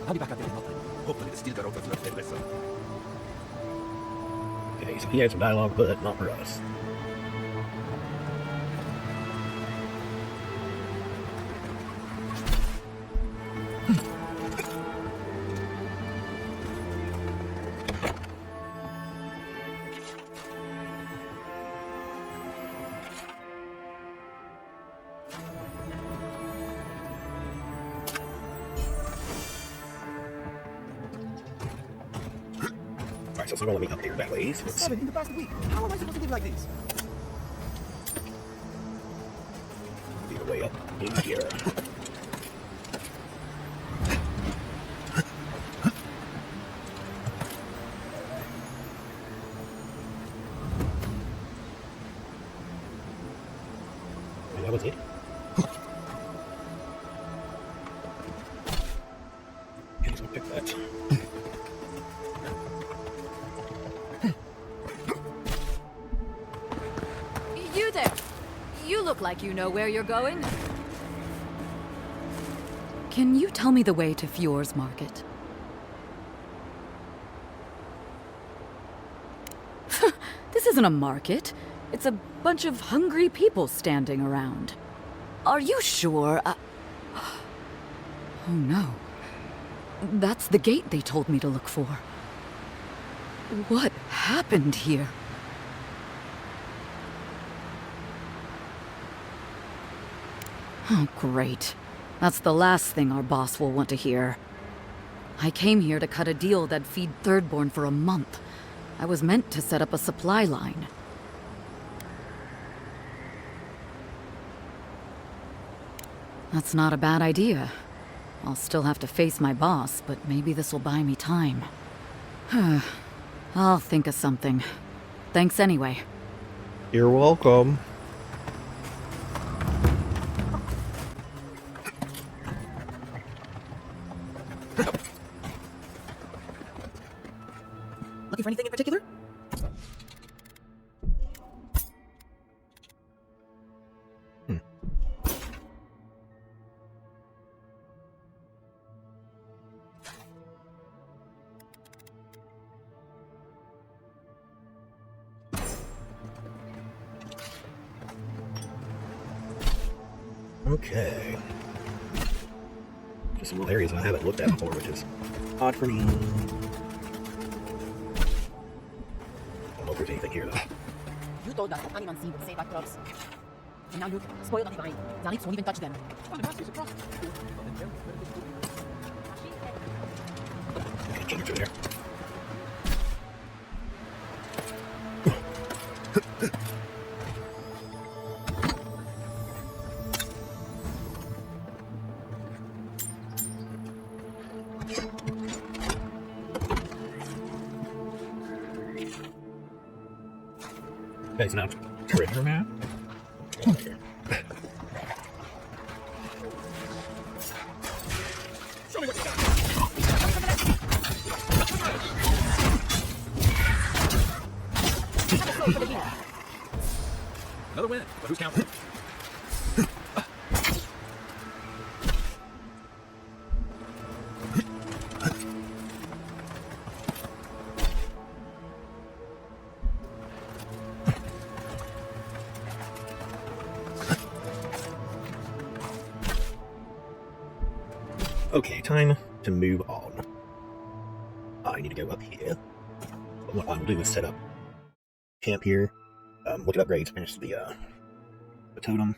I'll be back out there in no time. Hopefully the steel got out of left vessel. Okay, so he had some dialogue, but not for us. so it's not gonna let me up there that way. So let's... In the past week, how am I supposed to live like this? Be the way up in here. And that was it. Okay, so I'll pick that. You there. You look like you know where you're going. Can you tell me the way to Fjord's market? This isn't a market. It's a bunch of hungry people standing around. Are you sure? Oh no. That's the gate they told me to look for. What happened here? Oh, great. That's the last thing our boss will want to hear. I came here to cut a deal that'd feed Thirdborn for a month. I was meant to set up a supply line. That's not a bad idea. I'll still have to face my boss, but maybe this will buy me time. I'll think of something. Thanks anyway. You're welcome. Looking for anything in particular? Okay. Just some areas I haven't looked at before, which is odd for me. I don't know if there's anything here, though. You told us that animals would save our crops. And now look, spoiled the vine. Zalix won't even touch them. Okay, get through there. That's not treasure map. Okay. Show me what you got. Another win, but who's counting? Okay, time to move on. I need to go up here. What I will do is set up camp here. Look at upgrades, finish the totem.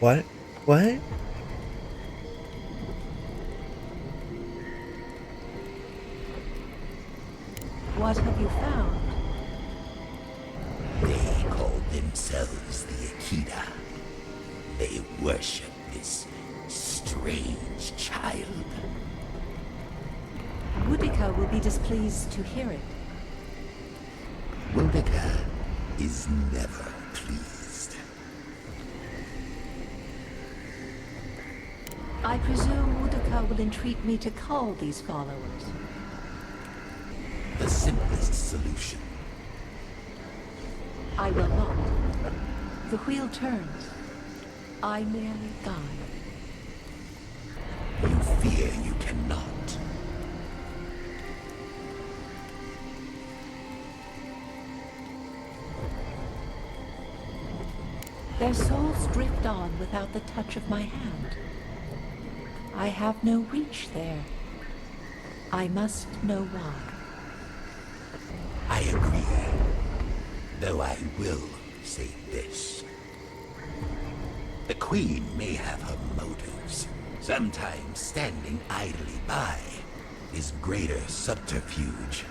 What? What? What have you found? They call themselves the Akita. They worship this strange child. Boudica will be displeased to hear it. Boudica is never pleased. I presume Boudica will entreat me to call these followers. The simplest solution. I will not. The wheel turns. I merely guide. You fear you cannot. Their souls drift on without the touch of my hand. I have no reach there. I must know why. I agree. Though I will say this. The Queen may have her motives. Sometimes standing idly by is greater subterfuge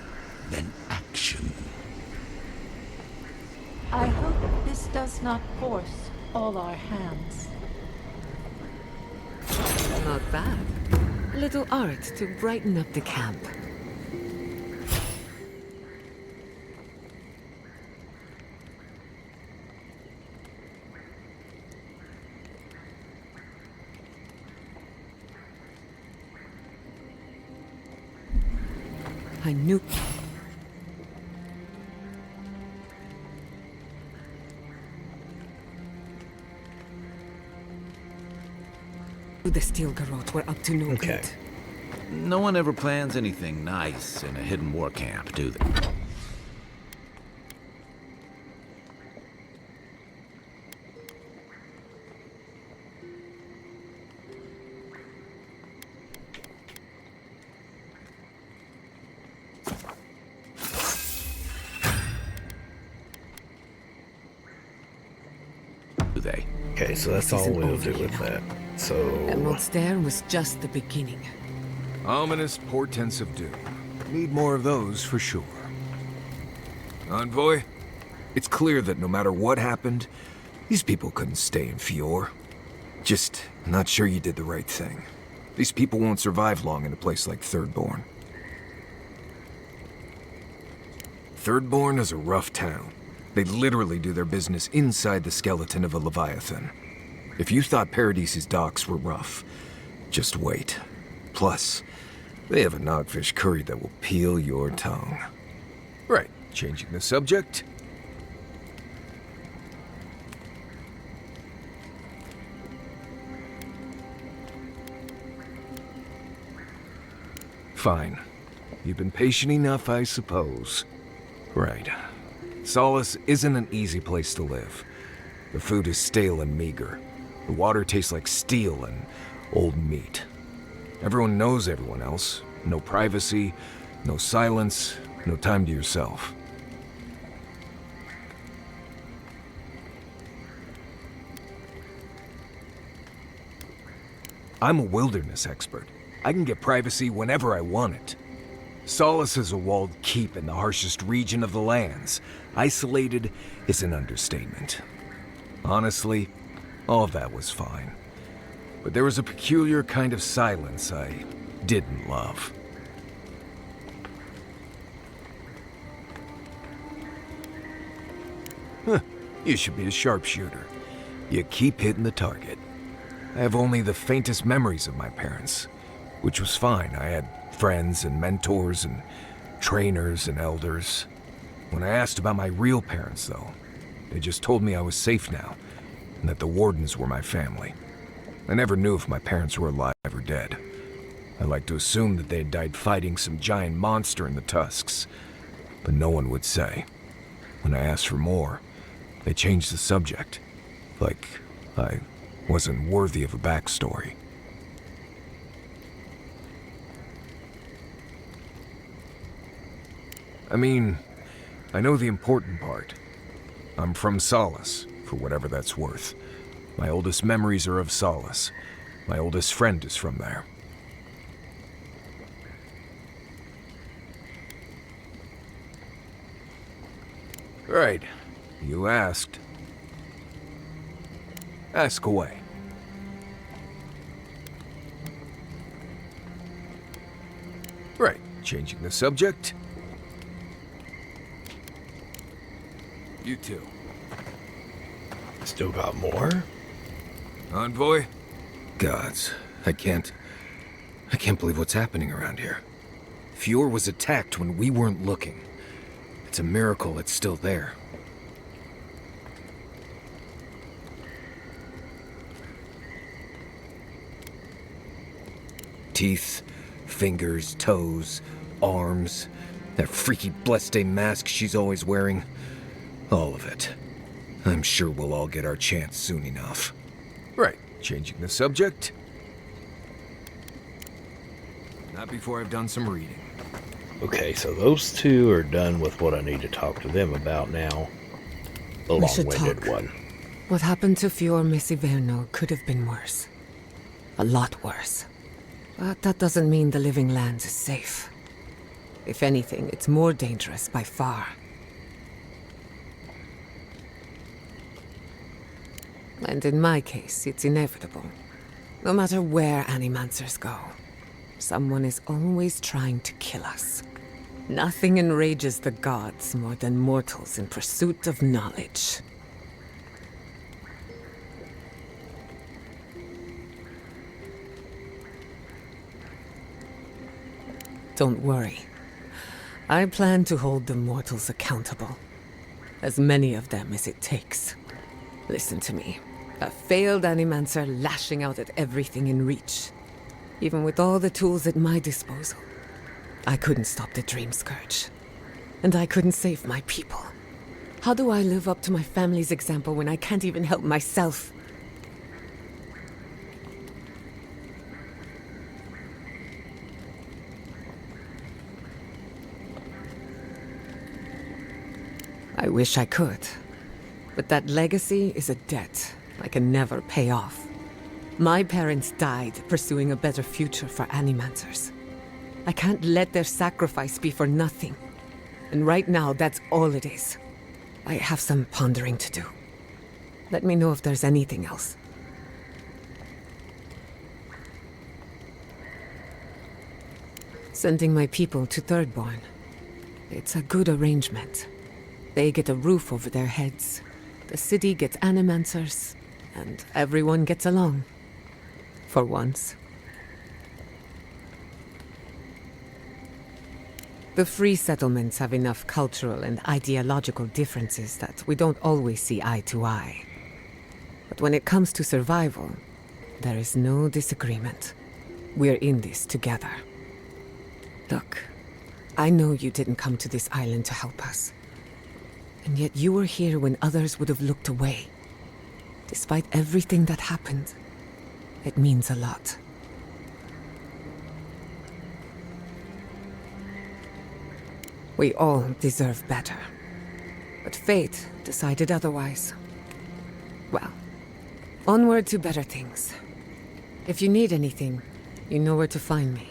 than action. I hope this does not force all our hands. Not bad. A little art to brighten up the camp. I knew... The Steel Garrote were up to no good. No one ever plans anything nice in a hidden war camp, do they? Do they? Okay, so that's all we'll do with that. So... Emerald Stair was just the beginning. Ominous portents of doom. Need more of those for sure. Envoy, it's clear that no matter what happened, these people couldn't stay in Fior. Just not sure you did the right thing. These people won't survive long in a place like Thirdborn. Thirdborn is a rough town. They literally do their business inside the skeleton of a Leviathan. If you thought Paradise's docks were rough, just wait. Plus, they have a nogfish curry that will peel your tongue. Right, changing the subject. Fine. You've been patient enough, I suppose. Right. Solace isn't an easy place to live. The food is stale and meager. The water tastes like steel and old meat. Everyone knows everyone else. No privacy, no silence, no time to yourself. I'm a wilderness expert. I can get privacy whenever I want it. Solace is a walled keep in the harshest region of the lands. Isolated is an understatement. Honestly, all of that was fine. But there was a peculiar kind of silence I didn't love. Huh, you should be a sharpshooter. You keep hitting the target. I have only the faintest memories of my parents, which was fine. I had friends and mentors and trainers and elders. When I asked about my real parents, though, they just told me I was safe now, and that the Wardens were my family. I never knew if my parents were alive or dead. I like to assume that they had died fighting some giant monster in the Tusks, but no one would say. When I asked for more, they changed the subject, like I wasn't worthy of a backstory. I mean, I know the important part. I'm from Solace, for whatever that's worth. My oldest memories are of Solace. My oldest friend is from there. Right. You asked. Ask away. Right. Changing the subject. You too. Still got more? Envoy? Gods, I can't believe what's happening around here. Fior was attacked when we weren't looking. It's a miracle it's still there. Teeth, fingers, toes, arms, that freaky Blessed mask she's always wearing. All of it. I'm sure we'll all get our chance soon enough. Right, changing the subject. Not before I've done some reading. Okay, so those two are done with what I need to talk to them about now. The We should long-winded talk. one. What happened to Fior Messiverno could have been worse. A lot worse. But that doesn't mean the living lands is safe. If anything, it's more dangerous by far. And in my case, it's inevitable. No matter where animancers go, someone is always trying to kill us. Nothing enrages the gods more than mortals in pursuit of knowledge. Don't worry. I plan to hold the mortals accountable. As many of them as it takes. Listen to me. A failed animancer lashing out at everything in reach. Even with all the tools at my disposal. I couldn't stop the Dream Scourge. And I couldn't save my people. How do I live up to my family's example when I can't even help myself? I wish I could. But that legacy is a debt I can never pay off. My parents died pursuing a better future for animancers. I can't let their sacrifice be for nothing. And right now, that's all it is. I have some pondering to do. Let me know if there's anything else. Sending my people to Thirdborn. It's a good arrangement. They get a roof over their heads. The city gets animancers, and everyone gets along. For once. The free settlements have enough cultural and ideological differences that we don't always see eye to eye. But when it comes to survival, there is no disagreement. We're in this together. Look, I know you didn't come to this island to help us. And yet you were here when others would have looked away. Despite everything that happened, it means a lot. We all deserve better. But fate decided otherwise. Well, onward to better things. If you need anything, you know where to find me.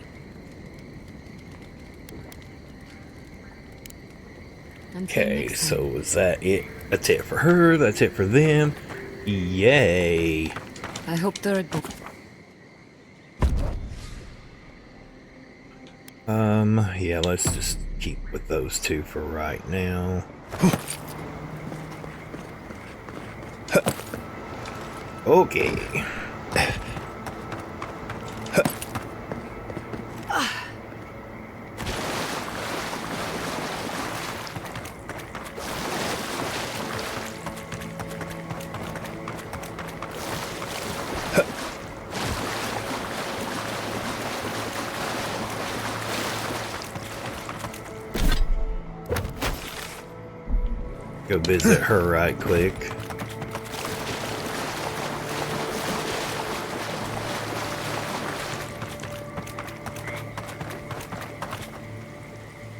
Okay, so is that it? That's it for her, that's it for them. Yay. I hope they're good. Yeah, let's just keep with those two for right now. Okay. Go visit her right quick.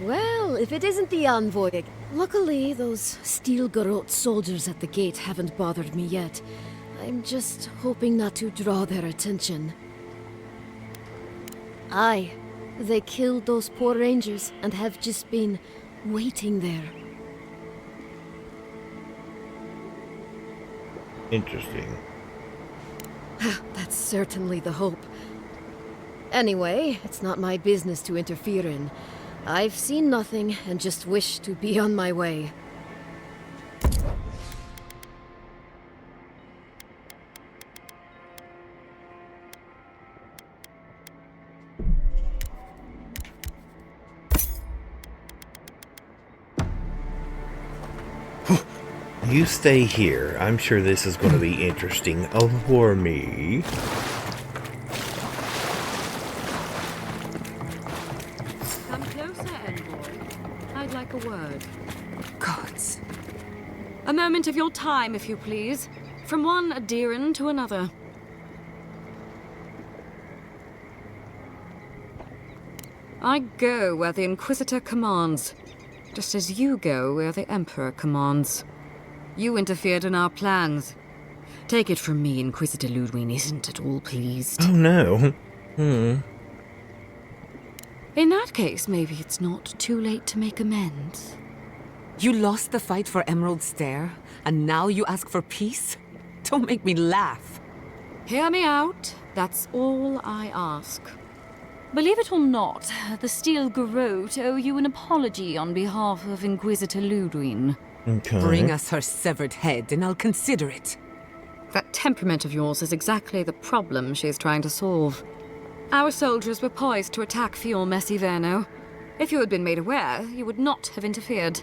Well, if it isn't the envoy. Luckily, those steel garrote soldiers at the gate haven't bothered me yet. I'm just hoping not to draw their attention. Aye, they killed those poor rangers and have just been waiting there. Interesting. That's certainly the hope. Anyway, it's not my business to interfere in. I've seen nothing and just wish to be on my way. You stay here. I'm sure this is going to be interesting for me. Come closer, envoy. I'd like a word. Gods. A moment of your time, if you please. From one Adiran to another. I go where the Inquisitor commands, just as you go where the Emperor commands. You interfered in our plans. Take it from me, Inquisitor Ludwig isn't at all pleased. Oh no. In that case, maybe it's not too late to make amends. You lost the fight for Emerald Stair, and now you ask for peace? Don't make me laugh. Hear me out. That's all I ask. Believe it or not, the Steel Garrote owe you an apology on behalf of Inquisitor Ludwig. Okay. Bring us her severed head, and I'll consider it. That temperament of yours is exactly the problem she's trying to solve. Our soldiers were poised to attack Fior Messiverno. If you had been made aware, you would not have interfered.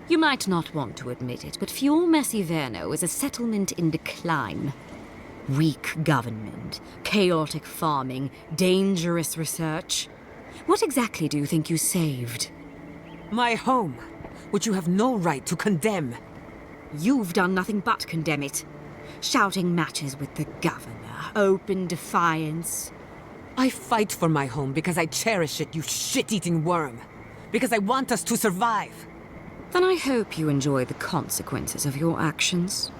You might not want to admit it, but Fior Messiverno is a settlement in decline. Weak government, chaotic farming, dangerous research. What exactly do you think you saved? My home, which you have no right to condemn. You've done nothing but condemn it. Shouting matches with the governor, open defiance. I fight for my home because I cherish it, you shit-eating worm. Because I want us to survive. Then I hope you enjoy the consequences of your actions.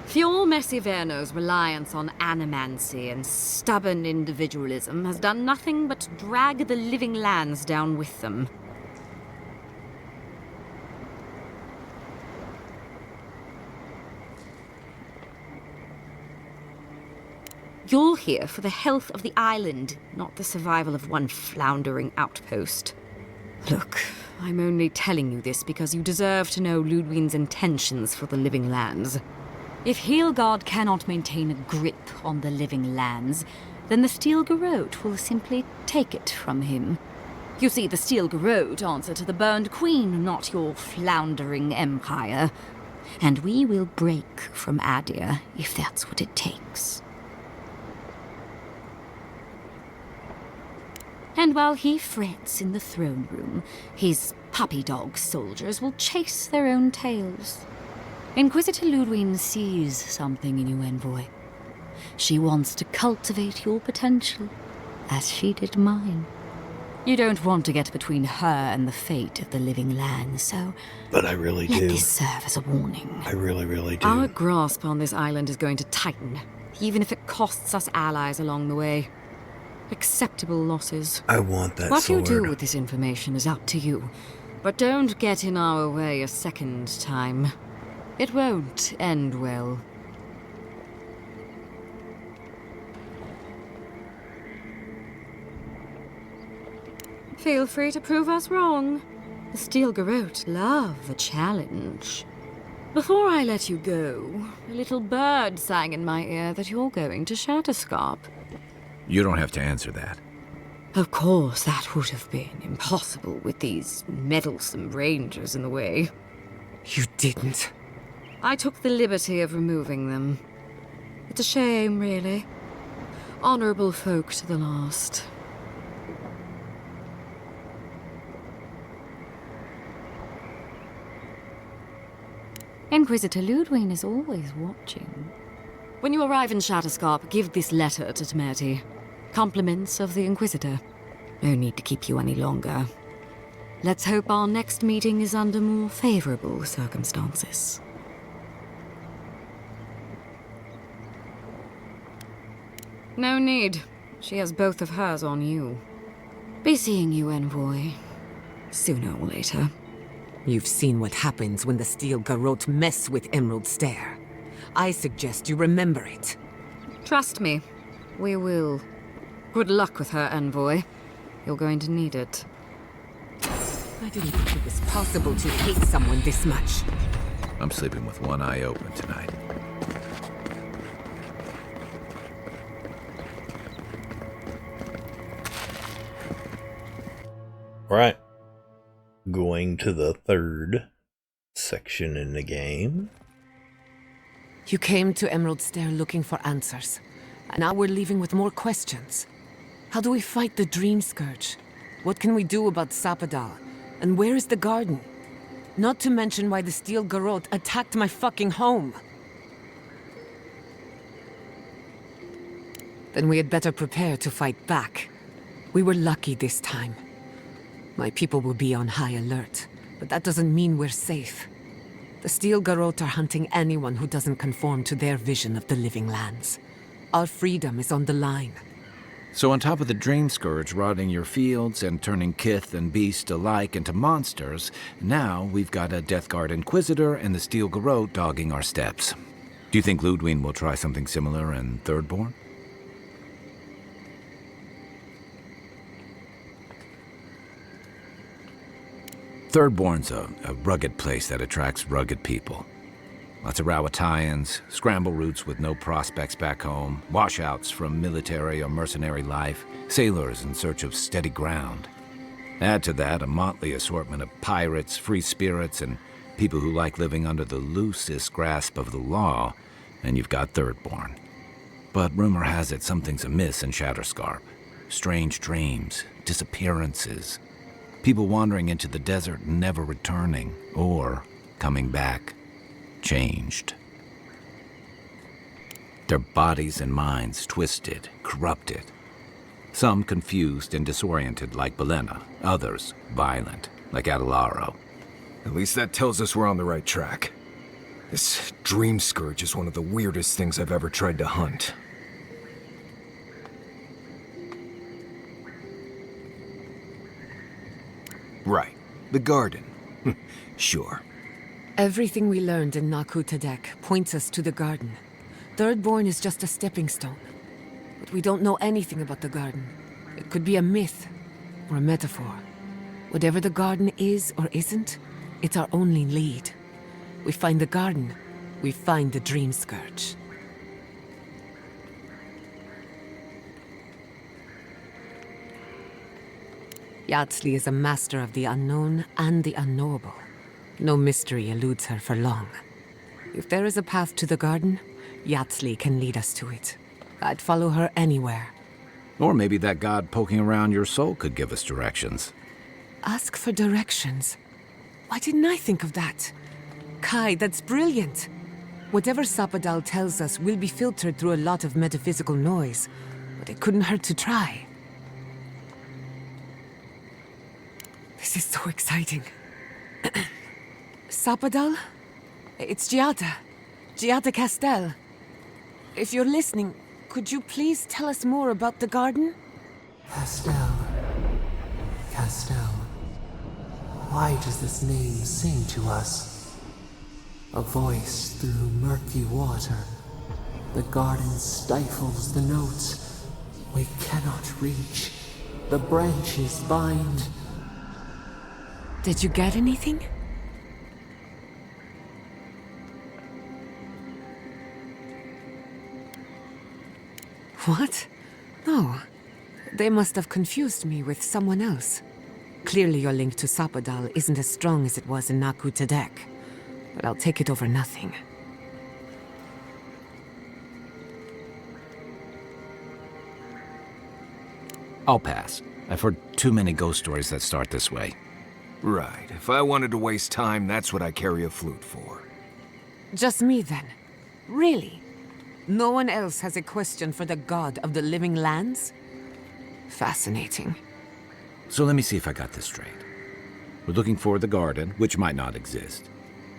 Fior Messiverno's reliance on animancy and stubborn individualism has done nothing but drag the living lands down with them. You're here for the health of the island, not the survival of one floundering outpost. Look, I'm only telling you this because you deserve to know Ludwig's intentions for the living lands. If Heelgard cannot maintain a grip on the living lands, then the Steel Garrote will simply take it from him. You see, the Steel Garrote answer to the Burned Queen, not your floundering empire. And we will break from Adir if that's what it takes. And while he frets in the throne room, his puppy dog soldiers will chase their own tails. Inquisitor Ludwig sees something in you, Envoy. She wants to cultivate your potential, as she did mine. You don't want to get between her and the fate of the living land, so... But I really let do. this serve as a warning. I really, really do. Our grasp on this island is going to tighten, even if it costs us allies along the way. Acceptable losses. I want that What sword. you do with this information is up to you. But don't get in our way a second time. It won't end well. Feel free to prove us wrong. The Steel Garrote love a challenge. Before I let you go, a little bird sang in my ear that you're going to Shatterscarp. You don't have to answer that. Of course, that would have been impossible with these meddlesome rangers in the way. You didn't. I took the liberty of removing them. It's a shame, really. Honorable folk to the last. Inquisitor Ludwig is always watching. When you arrive in Shatterscarp, give this letter to Temerty. Compliments of the Inquisitor. No need to keep you any longer. Let's hope our next meeting is under more favorable circumstances. No need. She has both of hers on you. Be seeing you, Envoy. Sooner or later. You've seen what happens when the Steel Garrote mess with Emerald Stair. I suggest you remember it. Trust me, we will. Good luck with her, Envoy. You're going to need it. I didn't think it was possible to hate someone this much. I'm sleeping with one eye open tonight. Right. Going to the third section in the game. You came to Emerald Stair looking for answers. And now we're leaving with more questions. How do we fight the Dream Scourge? What can we do about Sapadal? And where is the garden? Not to mention why the Steel Garrote attacked my fucking home. Then we had better prepare to fight back. We were lucky this time. My people will be on high alert, but that doesn't mean we're safe. The Steel Garrote are hunting anyone who doesn't conform to their vision of the living lands. Our freedom is on the line. So on top of the Dream Scourge rotting your fields and turning kith and beast alike into monsters, now we've got a Death Guard Inquisitor and the Steel Garrote dogging our steps. Do you think Ludwig will try something similar in Thirdborn? Thirdborn's a rugged place that attracts rugged people. Lots of Rawatayans, scramble routes with no prospects back home, washouts from military or mercenary life, sailors in search of steady ground. Add to that a motley assortment of pirates, free spirits, and people who like living under the loosest grasp of the law, and you've got Thirdborn. But rumor has it something's amiss in Shatterscarp. Strange dreams, disappearances, people wandering into the desert and never returning, or coming back. Changed. Their bodies and minds twisted, corrupted. Some confused and disoriented like Belena, others violent like Adelaro. At least that tells us we're on the right track. This Dream Scourge is one of the weirdest things I've ever tried to hunt. Right. The garden. Sure. Everything we learned in Naku Tadek points us to the garden. Thirdborn is just a stepping stone. But we don't know anything about the garden. It could be a myth or a metaphor. Whatever the garden is or isn't, it's our only lead. We find the garden, we find the Dream Scourge. Yatsley is a master of the unknown and the unknowable. No mystery eludes her for long. If there is a path to the garden, Yatsley can lead us to it. I'd follow her anywhere. Or maybe that god poking around your soul could give us directions. Ask for directions. Why didn't I think of that? Kai, that's brilliant. Whatever Sapadal tells us will be filtered through a lot of metaphysical noise, but it couldn't hurt to try. This is so exciting. Sapadal? It's Giada. Giada Castel. If you're listening, could you please tell us more about the garden? Castel. Castel. Why does this name sing to us? A voice through murky water. The garden stifles the notes. We cannot reach. The branches bind. Did you get anything? What? No. They must have confused me with someone else. Clearly your link to Sapadal isn't as strong as it was in Naku Tadek. But I'll take it over nothing. I'll pass. I've heard too many ghost stories that start this way. Right. If I wanted to waste time, that's what I carry a flute for. Just me then. Really? No one else has a question for the god of the living lands? Fascinating. So let me see if I got this straight. We're looking for the garden, which might not exist.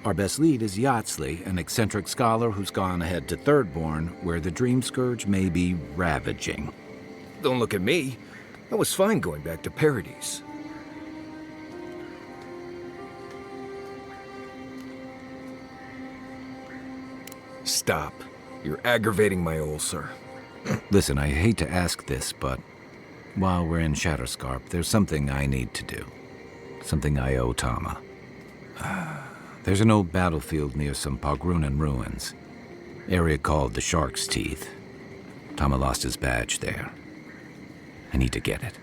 Our best lead is Yatsley, an eccentric scholar who's gone ahead to Thirdborn, where the Dream Scourge may be ravaging. Don't look at me. I was fine going back to Paradise. Stop. You're aggravating my ulcer. Listen, I hate to ask this, but while we're in Shatterscarp, there's something I need to do. Something I owe Tama. There's an old battlefield near some Pogrunan ruins. Area called the Shark's Teeth. Tama lost his badge there. I need to get it.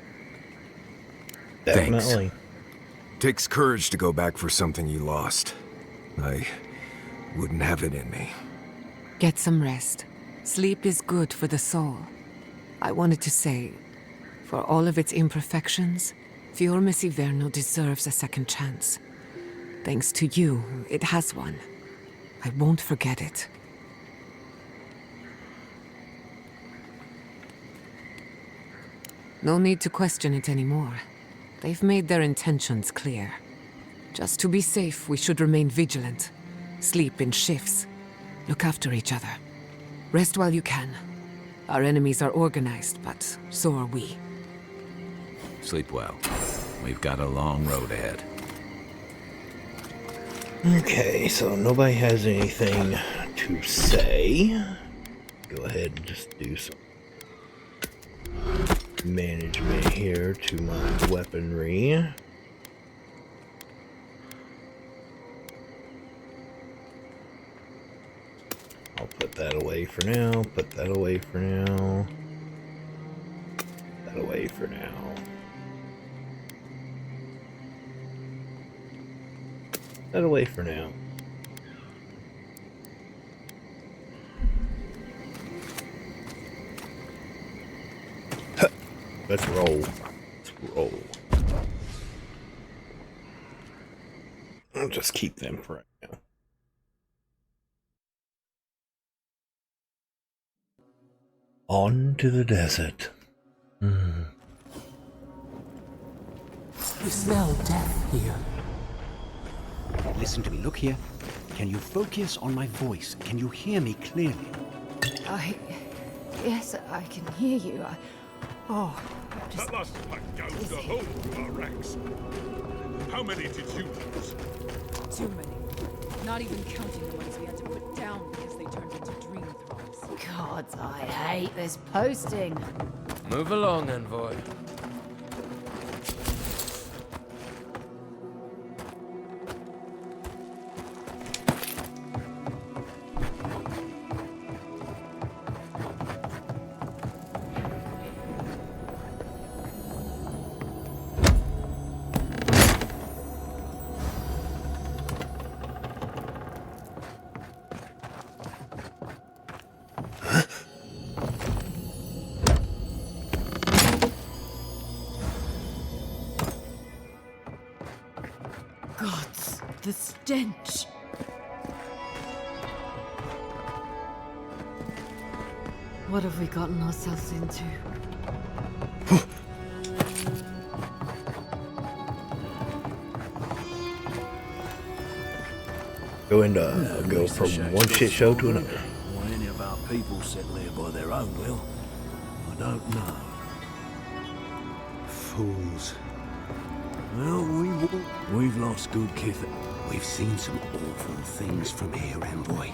Definitely. Thanks. Takes courage to go back for something you lost. I wouldn't have it in me. Get some rest. Sleep is good for the soul. I wanted to say, for all of its imperfections, Fiorme Siverno deserves a second chance. Thanks to you, it has one. I won't forget it. No need to question it anymore. They've made their intentions clear. Just to be safe, we should remain vigilant. Sleep in shifts. Look after each other. Rest while you can. Our enemies are organized, but so are we. Sleep well. We've got a long road ahead. Okay, so nobody has anything to say. Go ahead and just do some management here to my weaponry. I'll put that away for now, put that away for now, put that away for now. That away for now. Let's roll. Let's roll. I'll just keep them for right now. On to the desert. You smell death here. Listen to me. Look here. Can you focus on my voice? Can you hear me clearly? Yes, I can hear you. That last pack gouged a hole through our ranks. How many did you lose? Too many. Not even counting the ones we had to put down because they turned into dream thralls. God, I hate this posting. Move along, envoy. Gods, the stench. What have we gotten ourselves into? Go from one shit show to another. Why any of our people settle here by their own will, I don't know. Fools. Well, we've lost good kith. We've seen some awful things from here, envoy.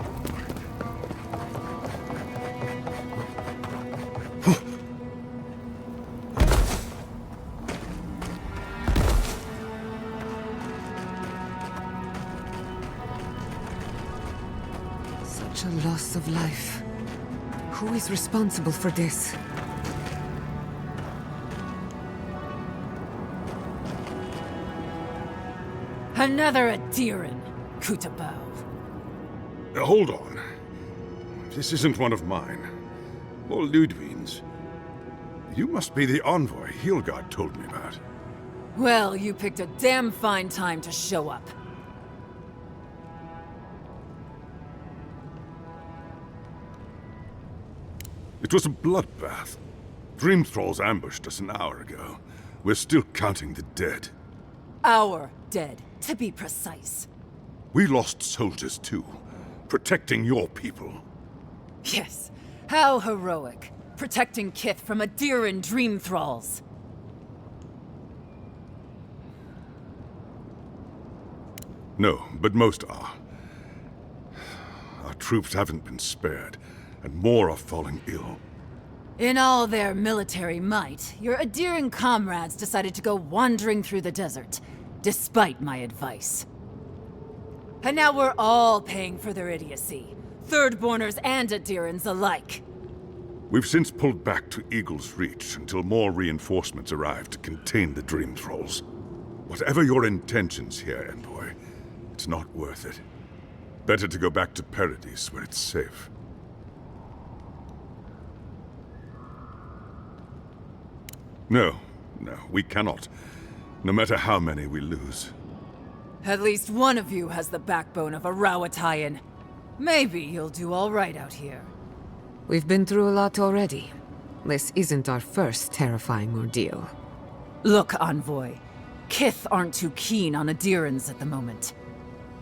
Such a loss of life. Who is responsible for this? Another Adiran, Kutabov. Hold on. This isn't one of mine. Or Ludwig's. You must be the envoy Hilgard told me about. Well, you picked a damn fine time to show up. It was a bloodbath. Dream Thralls ambushed us an hour ago. We're still counting the dead. Our dead, to be precise. We lost soldiers too, protecting your people. Yes, how heroic. Protecting Kith from Adiran dream thralls. No, but most are. Our troops haven't been spared, and more are falling ill. In all their military might, your Adiran comrades decided to go wandering through the desert, despite my advice. And now we're all paying for their idiocy. Thirdborners and Adirans alike. We've since pulled back to Eagle's Reach until more reinforcements arrive to contain the Dream Thralls. Whatever your intentions here, Envoy, it's not worth it. Better to go back to Paradise where it's safe. No, we cannot. No matter how many we lose. At least one of you has the backbone of a Rawatayan. Maybe you'll do all right out here. We've been through a lot already. This isn't our first terrifying ordeal. Look, Envoy. Kith aren't too keen on Adirans at the moment.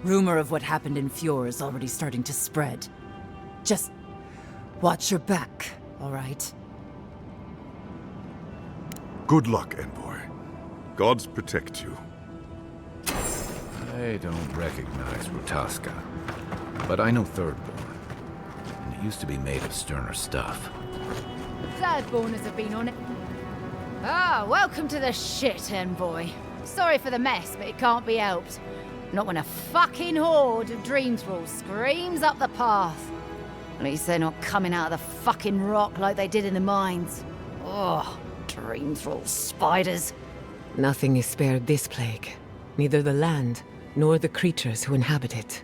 Rumor of what happened in Fjord is already starting to spread. Just watch your back, all right? Good luck, Envoy. Gods protect you. I don't recognize Rutaska, but I know Thirdborn. And it used to be made of sterner stuff. Thirdborners have been on it. Ah, welcome to the shit, Envoy. Sorry for the mess, but it can't be helped. Not when a fucking horde of dream thralls screams up the path. At least they're not coming out of the fucking rock like they did in the mines. Oh, dream thrall spiders. Nothing is spared this plague. Neither the land, nor the creatures who inhabit it.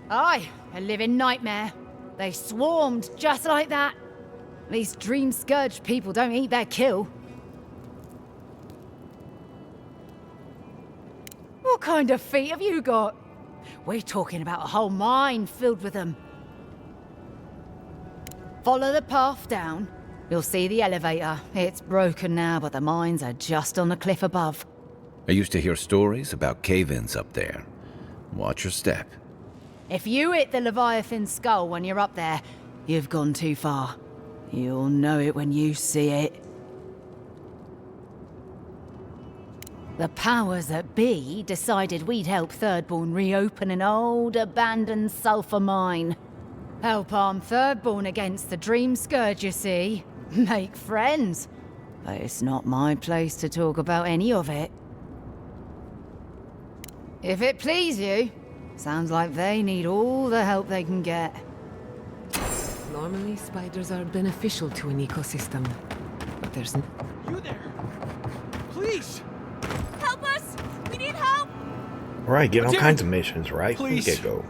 Aye, a living nightmare. They swarmed just like that. At least dream scourge people don't eat their kill. What kind of feet have you got? We're talking about a whole mine filled with them. Follow the path down. You'll see the elevator. It's broken now, but the mines are just on the cliff above. I used to hear stories about cave-ins up there. Watch your step. If you hit the Leviathan's skull when you're up there, you've gone too far. You'll know it when you see it. The powers that be decided we'd help Thirdborn reopen an old, abandoned sulfur mine. Help arm Thirdborn against the Dream Scourge, you see. Make friends. But it's not my place to talk about any of it. If it please you, sounds like they need all the help they can get. Normally, spiders are beneficial to an ecosystem. But there's You there! Please! Help us! We need help! Right, get all Dude, kinds of missions, right? please. Get go.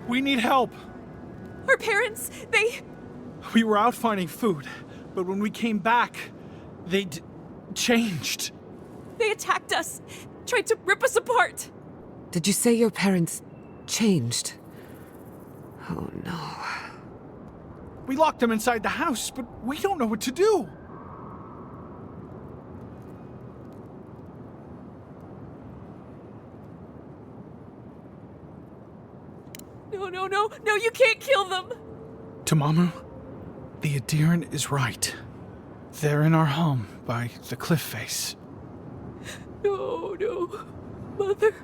We need help! Our parents, they... We were out finding food, but when we came back, they changed. They attacked us, tried to rip us apart. Did you say your parents changed? Oh no. We locked them inside the house, but we don't know what to do. No, you can't kill them! Tamamu, the Adiran is right. They're in our home by the cliff face. No. Mother.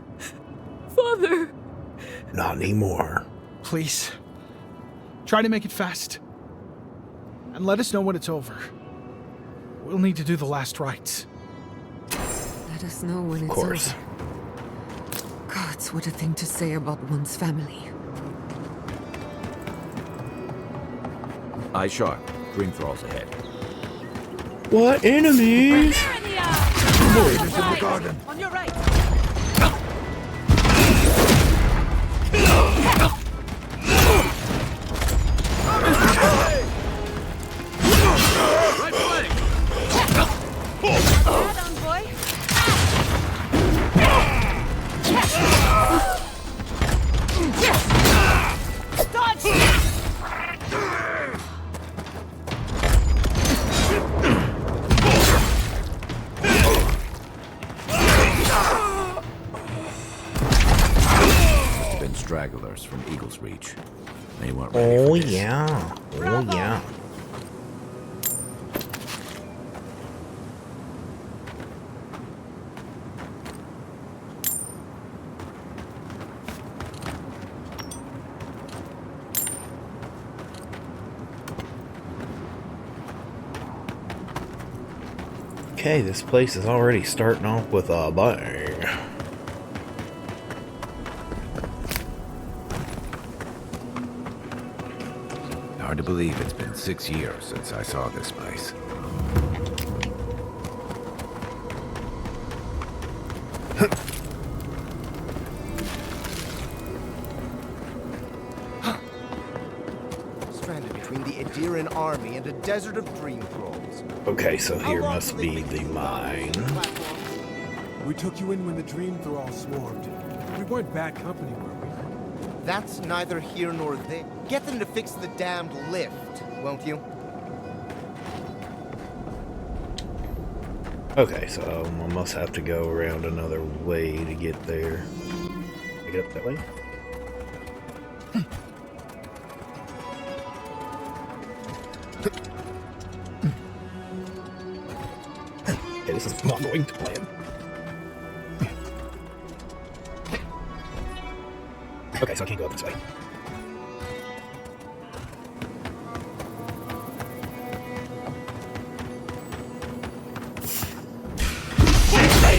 Father. Not anymore. Please. Try to make it fast. And let us know when it's over. We'll need to do the last rites. Let us know when Of it's course. over. Gods, what a thing to say about one's family. Eye sharp. Dream thralls ahead. What enemies? Raiders in the garden. On your right! Right flank! Head on, boy. Dodge! Been stragglers from Eagle's Reach. They weren't ready Oh for this. yeah. Oh yeah. Okay, this place is already starting off with a bang. Hard to believe it's been 6 years since I saw this place. Stranded between the Adiran army and a desert of dream thralls. Okay, so here must be the mine. We took you in when the dream thralls swarmed. We weren't bad company, were we? That's neither here nor there. Get them to fix the damned lift, won't you? Okay, so I must have to go around another way to get there. I get up that way? Okay, this is not going to plan. Okay, so I can't go up this way.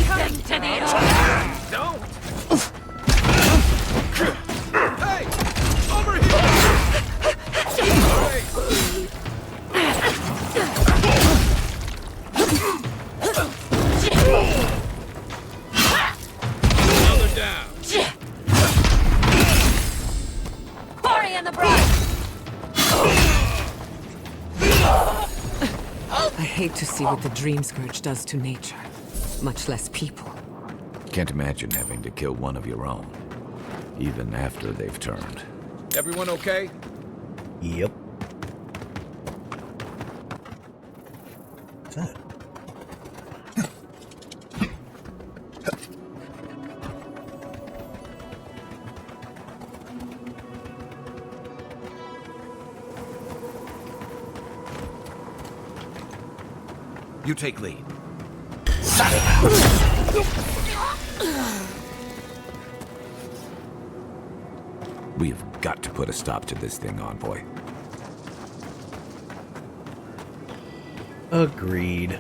Coming to the Don't! Hey! Over here! Another down. Party in the brush! I hate to see what the Dream Scourge does to nature, much less people. Can't imagine having to kill one of your own, even after they've turned. Everyone okay? Yep. What's that? You take lead. We've got to put a stop to this thing, Envoy. Agreed.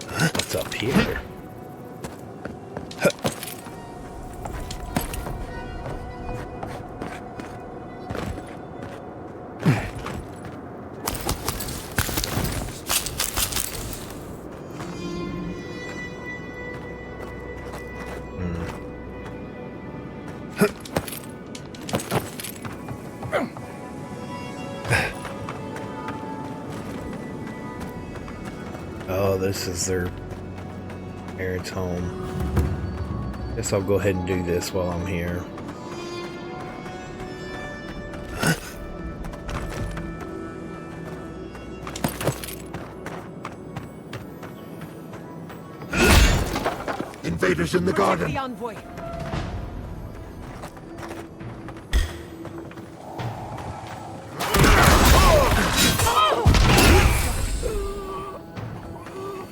What's up here? Oh, this is their parents' home. Guess I'll go ahead and do this while I'm here. Invaders in the garden. The envoy.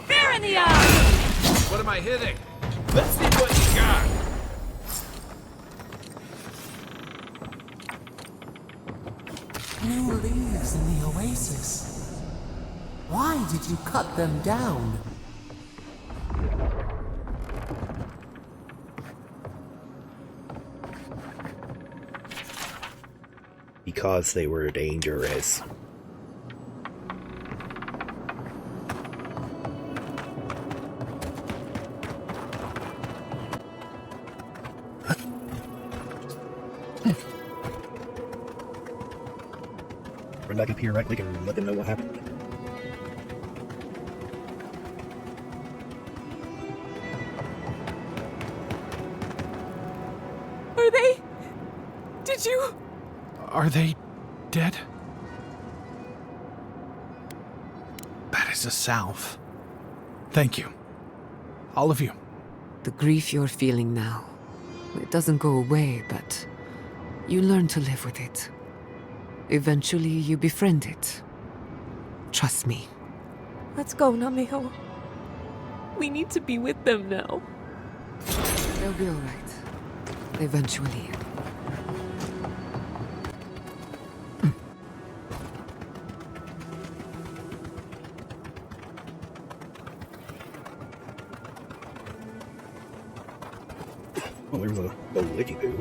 Fear in the eye! What am I hitting? Let's see what you got. New leaves in the oasis. Why did you cut them down? Because they were dangerous. Run back up here right quick and let them know what happened. Are they? Did you? Are they dead? That is a salve. Thank you. All of you. The grief you're feeling now, it doesn't go away, but you learn to live with it. Eventually, you befriend it. Trust me. Let's go, Namiho. We need to be with them now. They'll be all right. Eventually. Oh, there's a licky poo.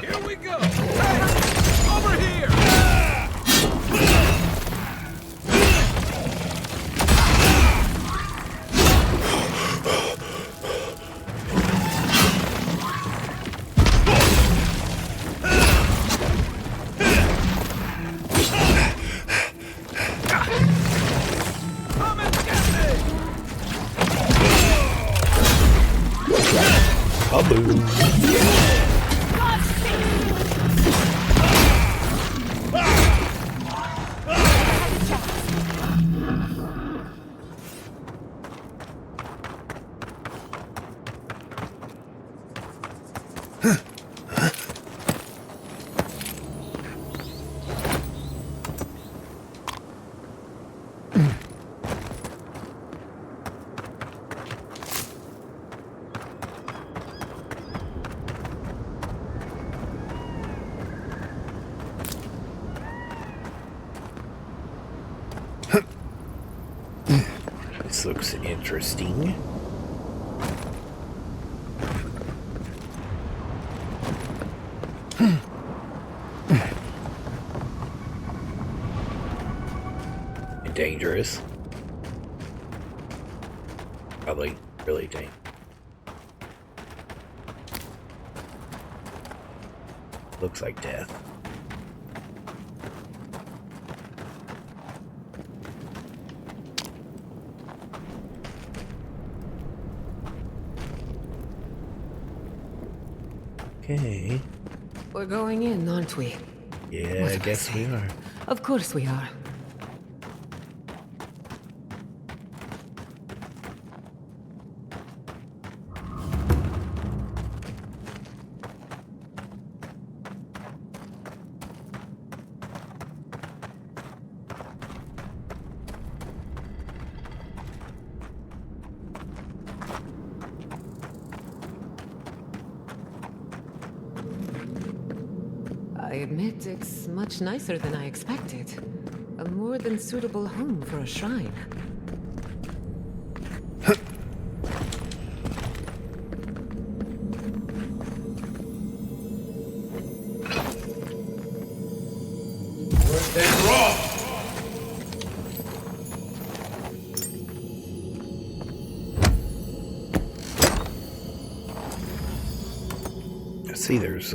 Here we go. Hey, over here. This looks interesting. And dangerous. Probably really dangerous. Looks like death. Okay. We're going in, aren't we? Yeah, I guess we are. Of course we are. I admit it's much nicer than I expected. A more than suitable home for a shrine. I see there's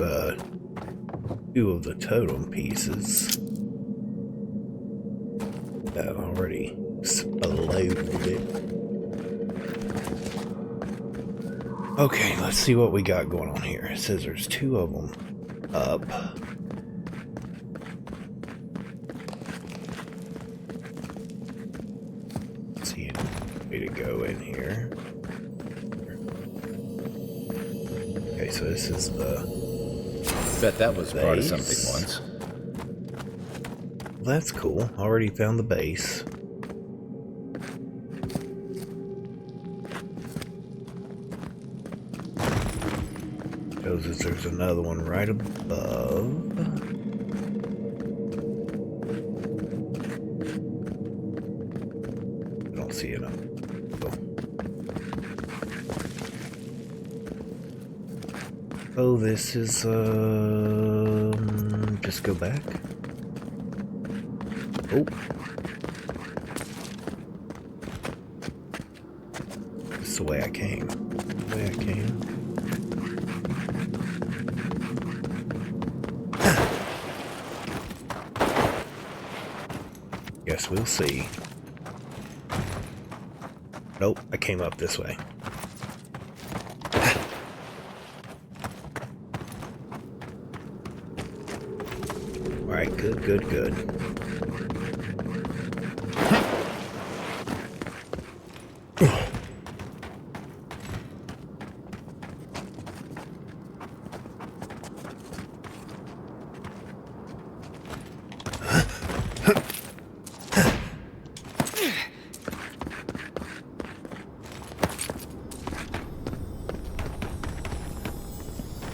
two of the totem pieces that have already exploded. Okay, let's see what we got going on here. It says there's two of them up. Let's see a way to go in here. Okay, so this is the Bet that was part of base. something once. Well, that's cool. Already found the base. Shows us there's another one right above. I don't see it. Oh, this is, just go back. Oh. This is the way I came. The way I came. Guess we'll see. Nope, I came up this way. Alright, good.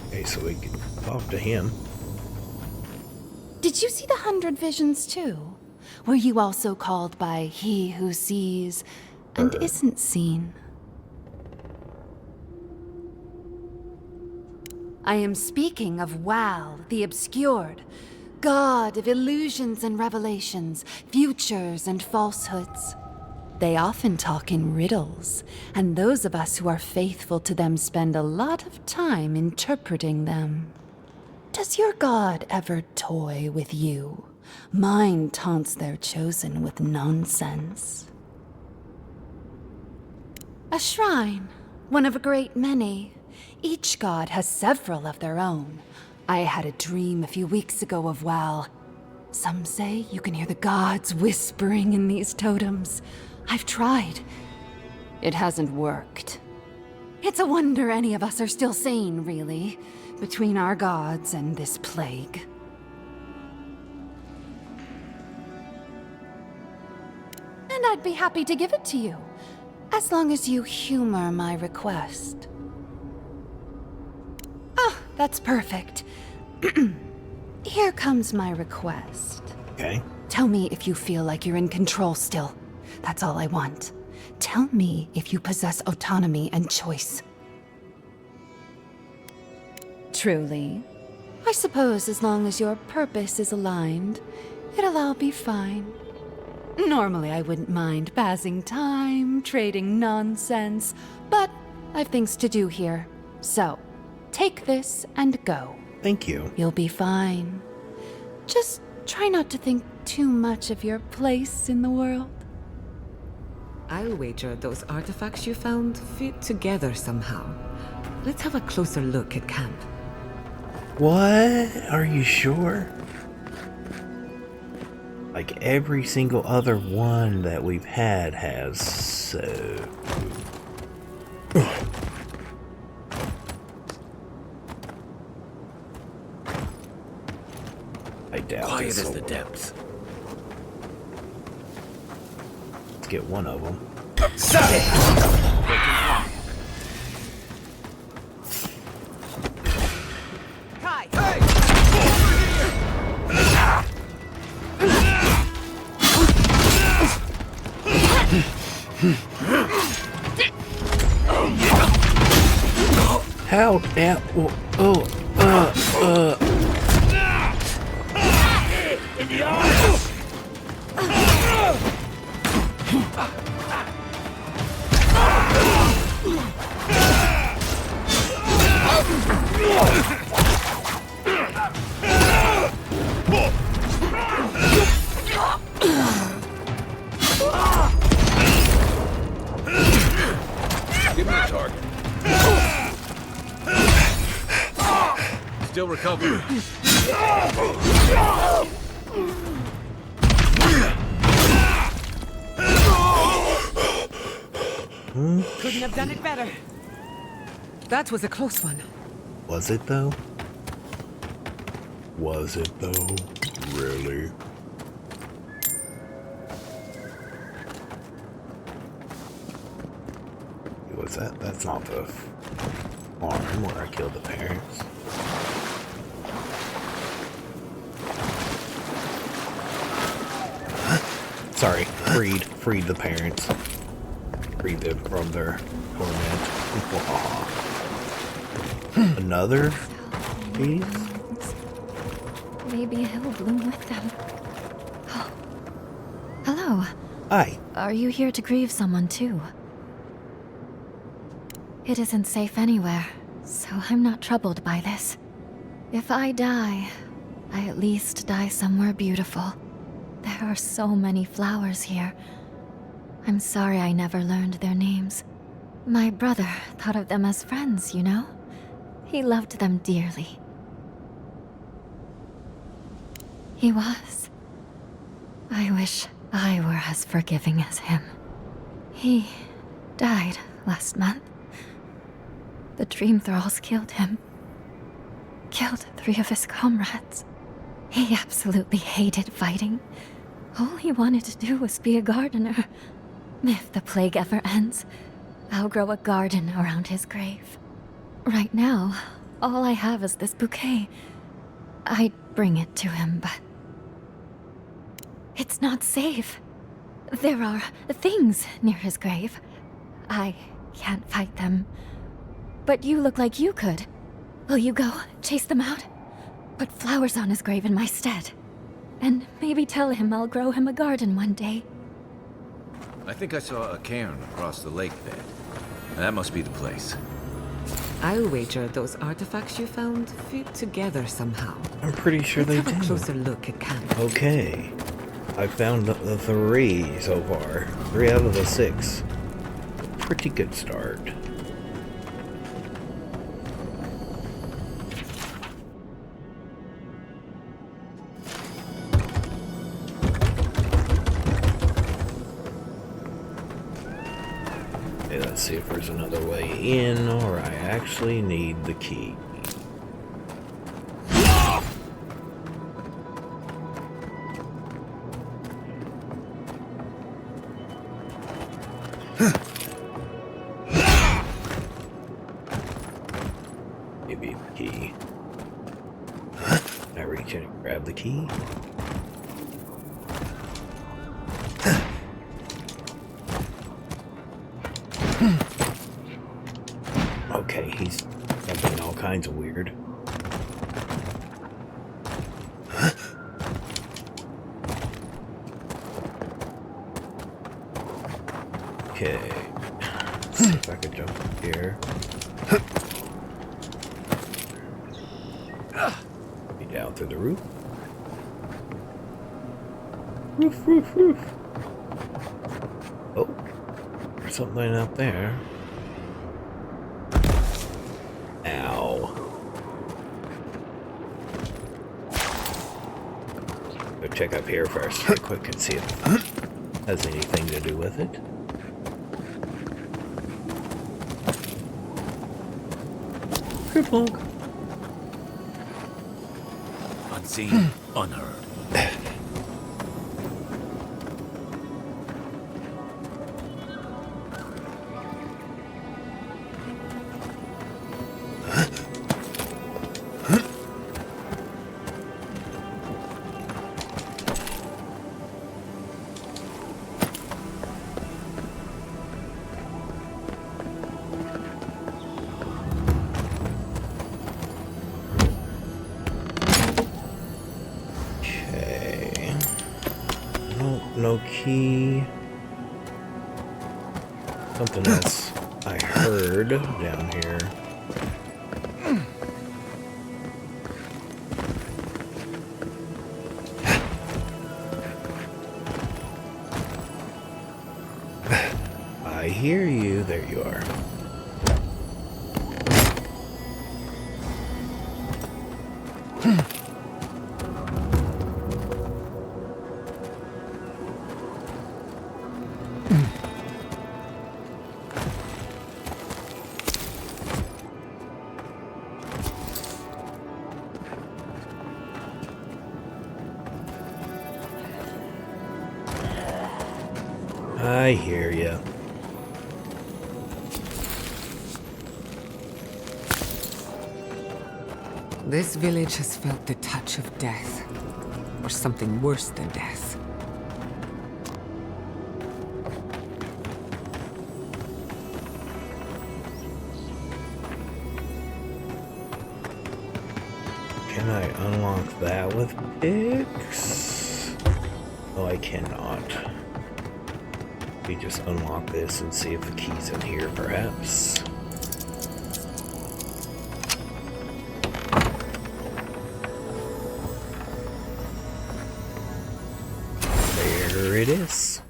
Okay, so we can talk to him. Did you see the 100 visions too? Were you also called by he who sees and isn't seen? I am speaking of Wal, the Obscured, god of illusions and revelations, futures and falsehoods. They often talk in riddles, and those of us who are faithful to them spend a lot of time interpreting them. Does your god ever toy with you? Mine taunts their chosen with nonsense. A shrine, one of a great many. Each god has several of their own. I had a dream a few weeks ago of Wal. Some say you can hear the gods whispering in these totems. I've tried. It hasn't worked. It's a wonder any of us are still sane, really, between our gods and this plague. And I'd be happy to give it to you, as long as you humor my request. Ah, that's perfect. Here comes my request. Okay. Tell me if you feel like you're in control still. That's all I want. Tell me if you possess autonomy and choice. Truly? I suppose as long as your purpose is aligned, it'll all be fine. Normally I wouldn't mind passing time, trading nonsense, but I've things to do here. So, take this and go. Thank you. You'll be fine. Just try not to think too much of your place in the world. I'll wager those artifacts you found fit together somehow. Let's have a closer look at camp. What? Are you sure? Like every single other one that we've had has, so... I doubt Quiet this as will the work. depths. Let's get one of them. Stop it! Kai! How now? In the eyes! Give me a target. Still recovering. Couldn't have done it better. That was a close one. Was it though? Was it though? Really? Was that? That's not the farm where I killed the parents. Sorry, freed the parents. Freed them from their torment. Another piece? Maybe he'll bloom with them. Oh. Hello. Hi. Are you here to grieve someone too? It isn't safe anywhere, so I'm not troubled by this. If I die, I at least die somewhere beautiful. There are so many flowers here. I'm sorry I never learned their names. My brother thought of them as friends, you know? He loved them dearly. He was. I wish I were as forgiving as him. He died last month. The Dream Thralls killed him. Killed 3 of his comrades. He absolutely hated fighting. All he wanted to do was be a gardener. If the plague ever ends, I'll grow a garden around his grave. Right now, all I have is this bouquet. I'd bring it to him, but... it's not safe. There are things near his grave. I can't fight them. But you look like you could. Will you go chase them out? Put flowers on his grave in my stead. And maybe tell him I'll grow him a garden one day. I think I saw a cairn across the lake bed. That must be the place. I'll wager those artifacts you found fit together somehow. I'm pretty sure they Let's do. have a closer look at camp. Okay. I found the 3 so far. 3 out of the 6. Pretty good start. Okay, let's see if there's another way in, or I actually need the key. Maybe the key. Can I reach in and grab the key? kinds of weird. Okay. Let's see if I could jump up here. Be down through the roof. Roof, roof, roof. Oh, there's something out there. Ow. Go check up here first, real quick, and see if it has anything to do with it. Kerplunk. Unseen, unheard. No key. Something else I heard down here. I hear you. There you are. I hear ya. This village has felt the touch of death, or something worse than death. Can I unlock that with picks? No, I cannot. We just unlock this and see if the key's in here, perhaps. There it is.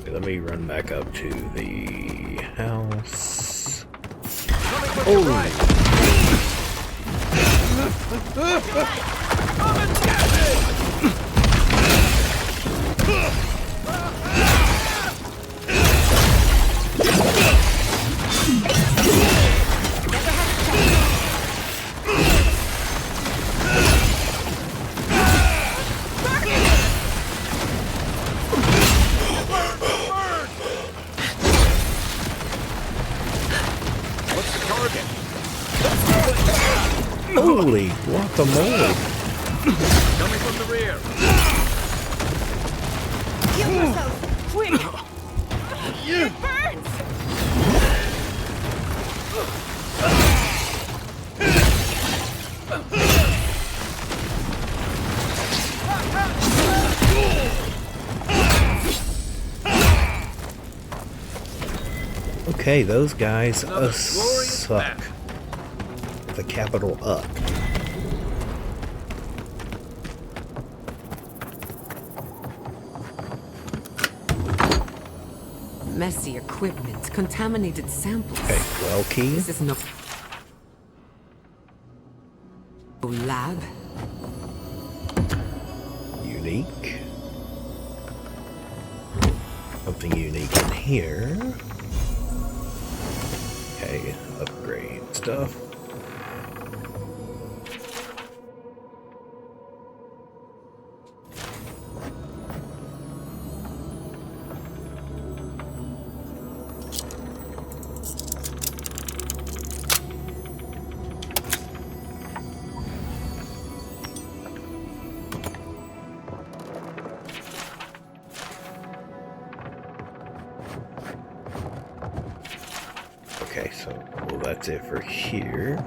Let me run back up to the house. Holy guacamole! Coming from the rear. Heal yourself! Quick! It burns! Okay, those guys suck. With a capital up. Messy equipment, contaminated samples. Okay, well key. This is no lab. Unique. Something unique in here. Okay, upgrade stuff. that's it for here.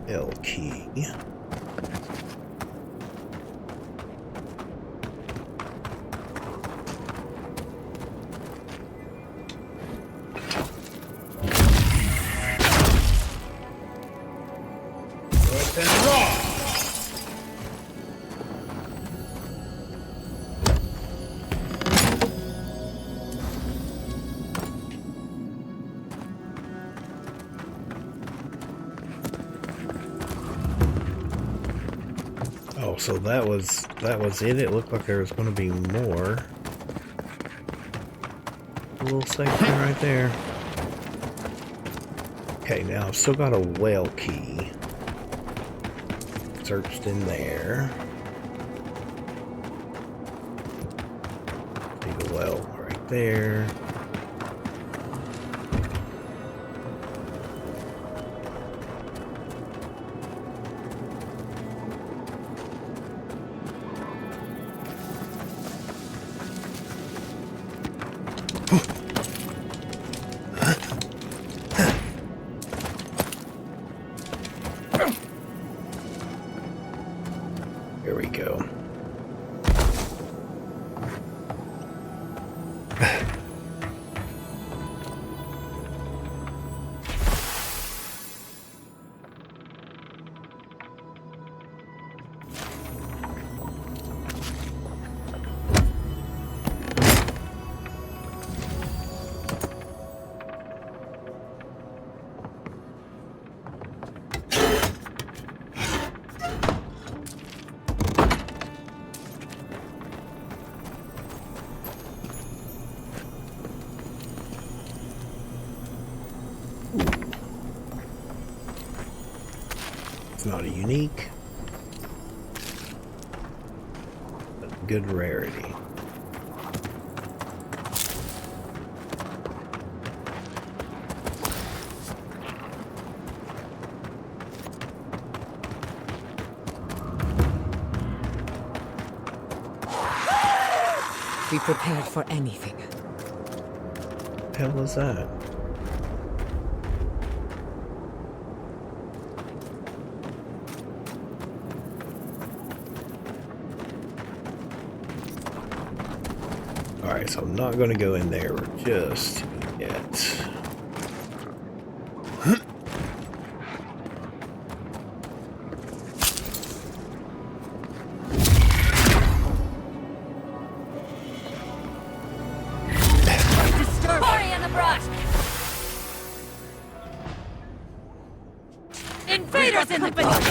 L key. Oh, so that was it. It looked like there was going to be more. A little section right there. Okay, now I've still got a well key. Searched in there. See the well right there. Here we go. Not a unique, but good rarity. Be prepared for anything. What the hell was that? Alright, so I'm not going to go in there just yet. Hurry in the brush! Invaders in the bush!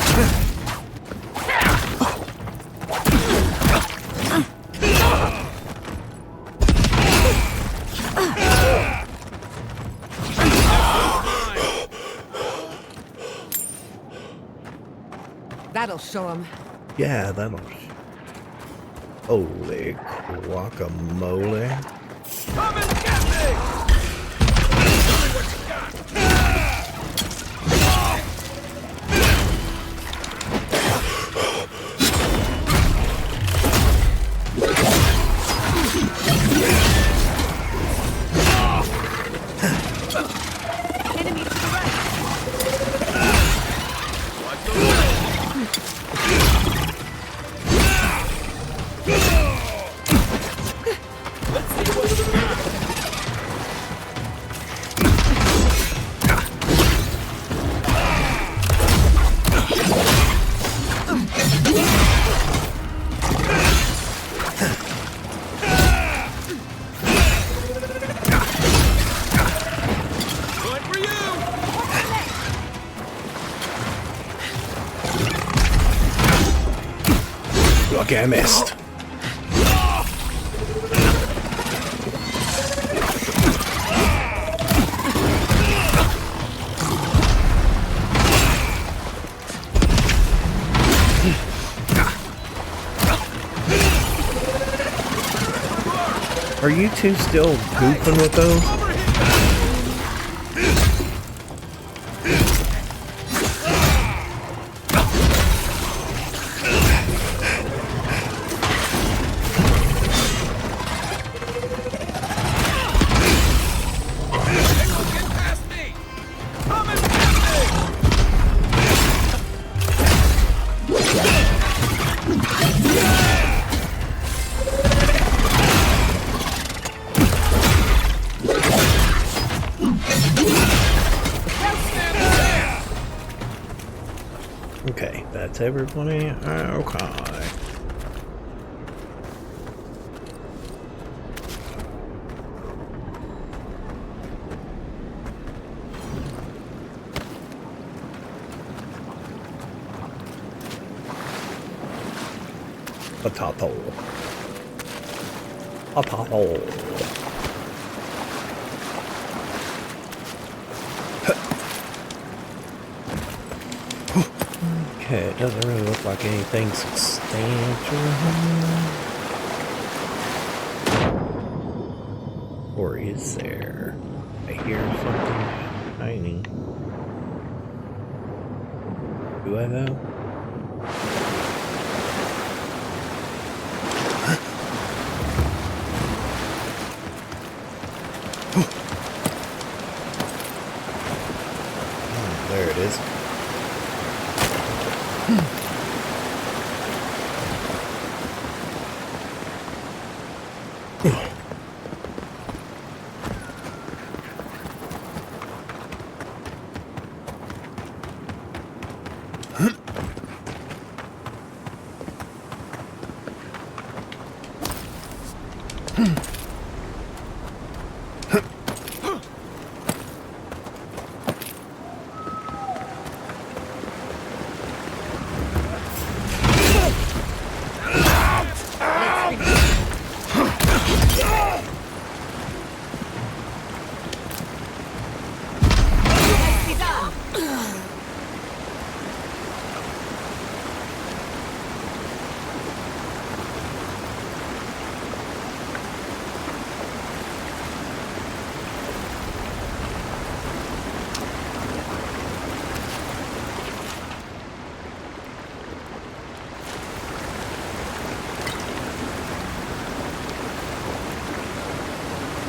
That'll show him. Yeah, that'll. Holy guacamole. Come and get me! Tell me what you got! Enemy to the right! Okay, I missed. Are you two still goofing with those? Okay, that's everybody. Okay. Potato. Potato. Okay, it doesn't really look like anything substantial. Or is there? I hear something tiny. Do I though? There it is.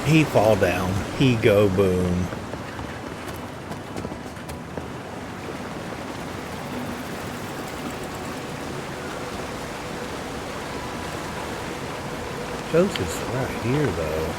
He fall down. He go boom. Joseph's right here though.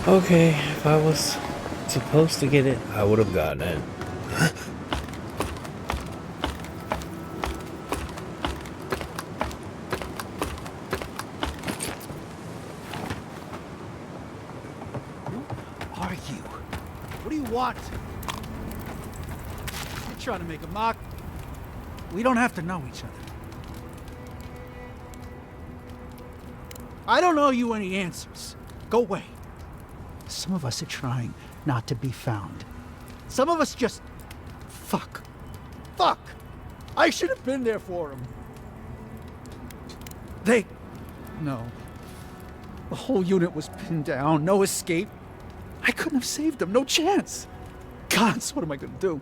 Okay, if I was supposed to get it, I would have gotten it. Who are you? What do you want? You're trying to make a mock? We don't have to know each other. I don't owe you any answers. Go away. Some of us are trying not to be found. Some of us just... Fuck. Fuck! I should have been there for them. No. The whole unit was pinned down, no escape. I couldn't have saved them, no chance. Gods, what am I gonna do?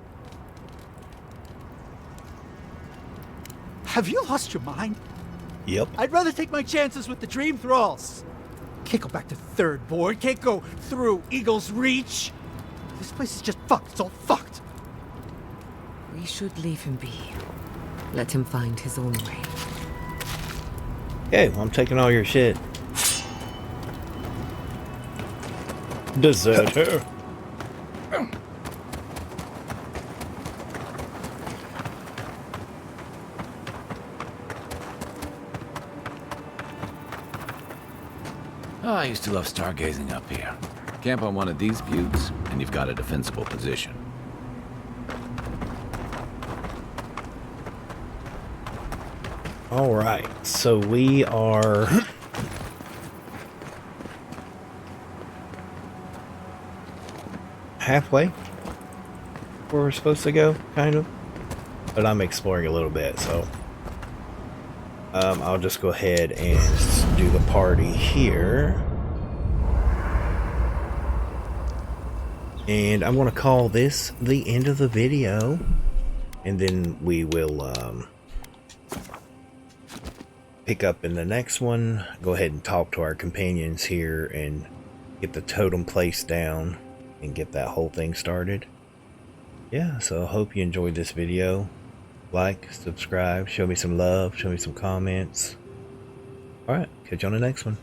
Have you lost your mind? Yep. I'd rather take my chances with the Dream Thralls. Can't go back to Third Board. Can't go through Eagle's Reach. This place is just fucked. It's all fucked. We should leave him be. Let him find his own way. Okay, well, I'm taking all your shit. Deserter. Oh, I used to love stargazing up here. Camp on one of these buttes, and you've got a defensible position. All right, so we are halfway where we're supposed to go, kind of. But I'm exploring a little bit, so I'll just go ahead and do the party here. And I'm going to call this the end of the video. And then we will pick up in the next one. Go ahead and talk to our companions here and get the totem place down and get that whole thing started. Yeah, so I hope you enjoyed this video. Like, subscribe, show me some love, show me some comments. Alright, catch you on the next one.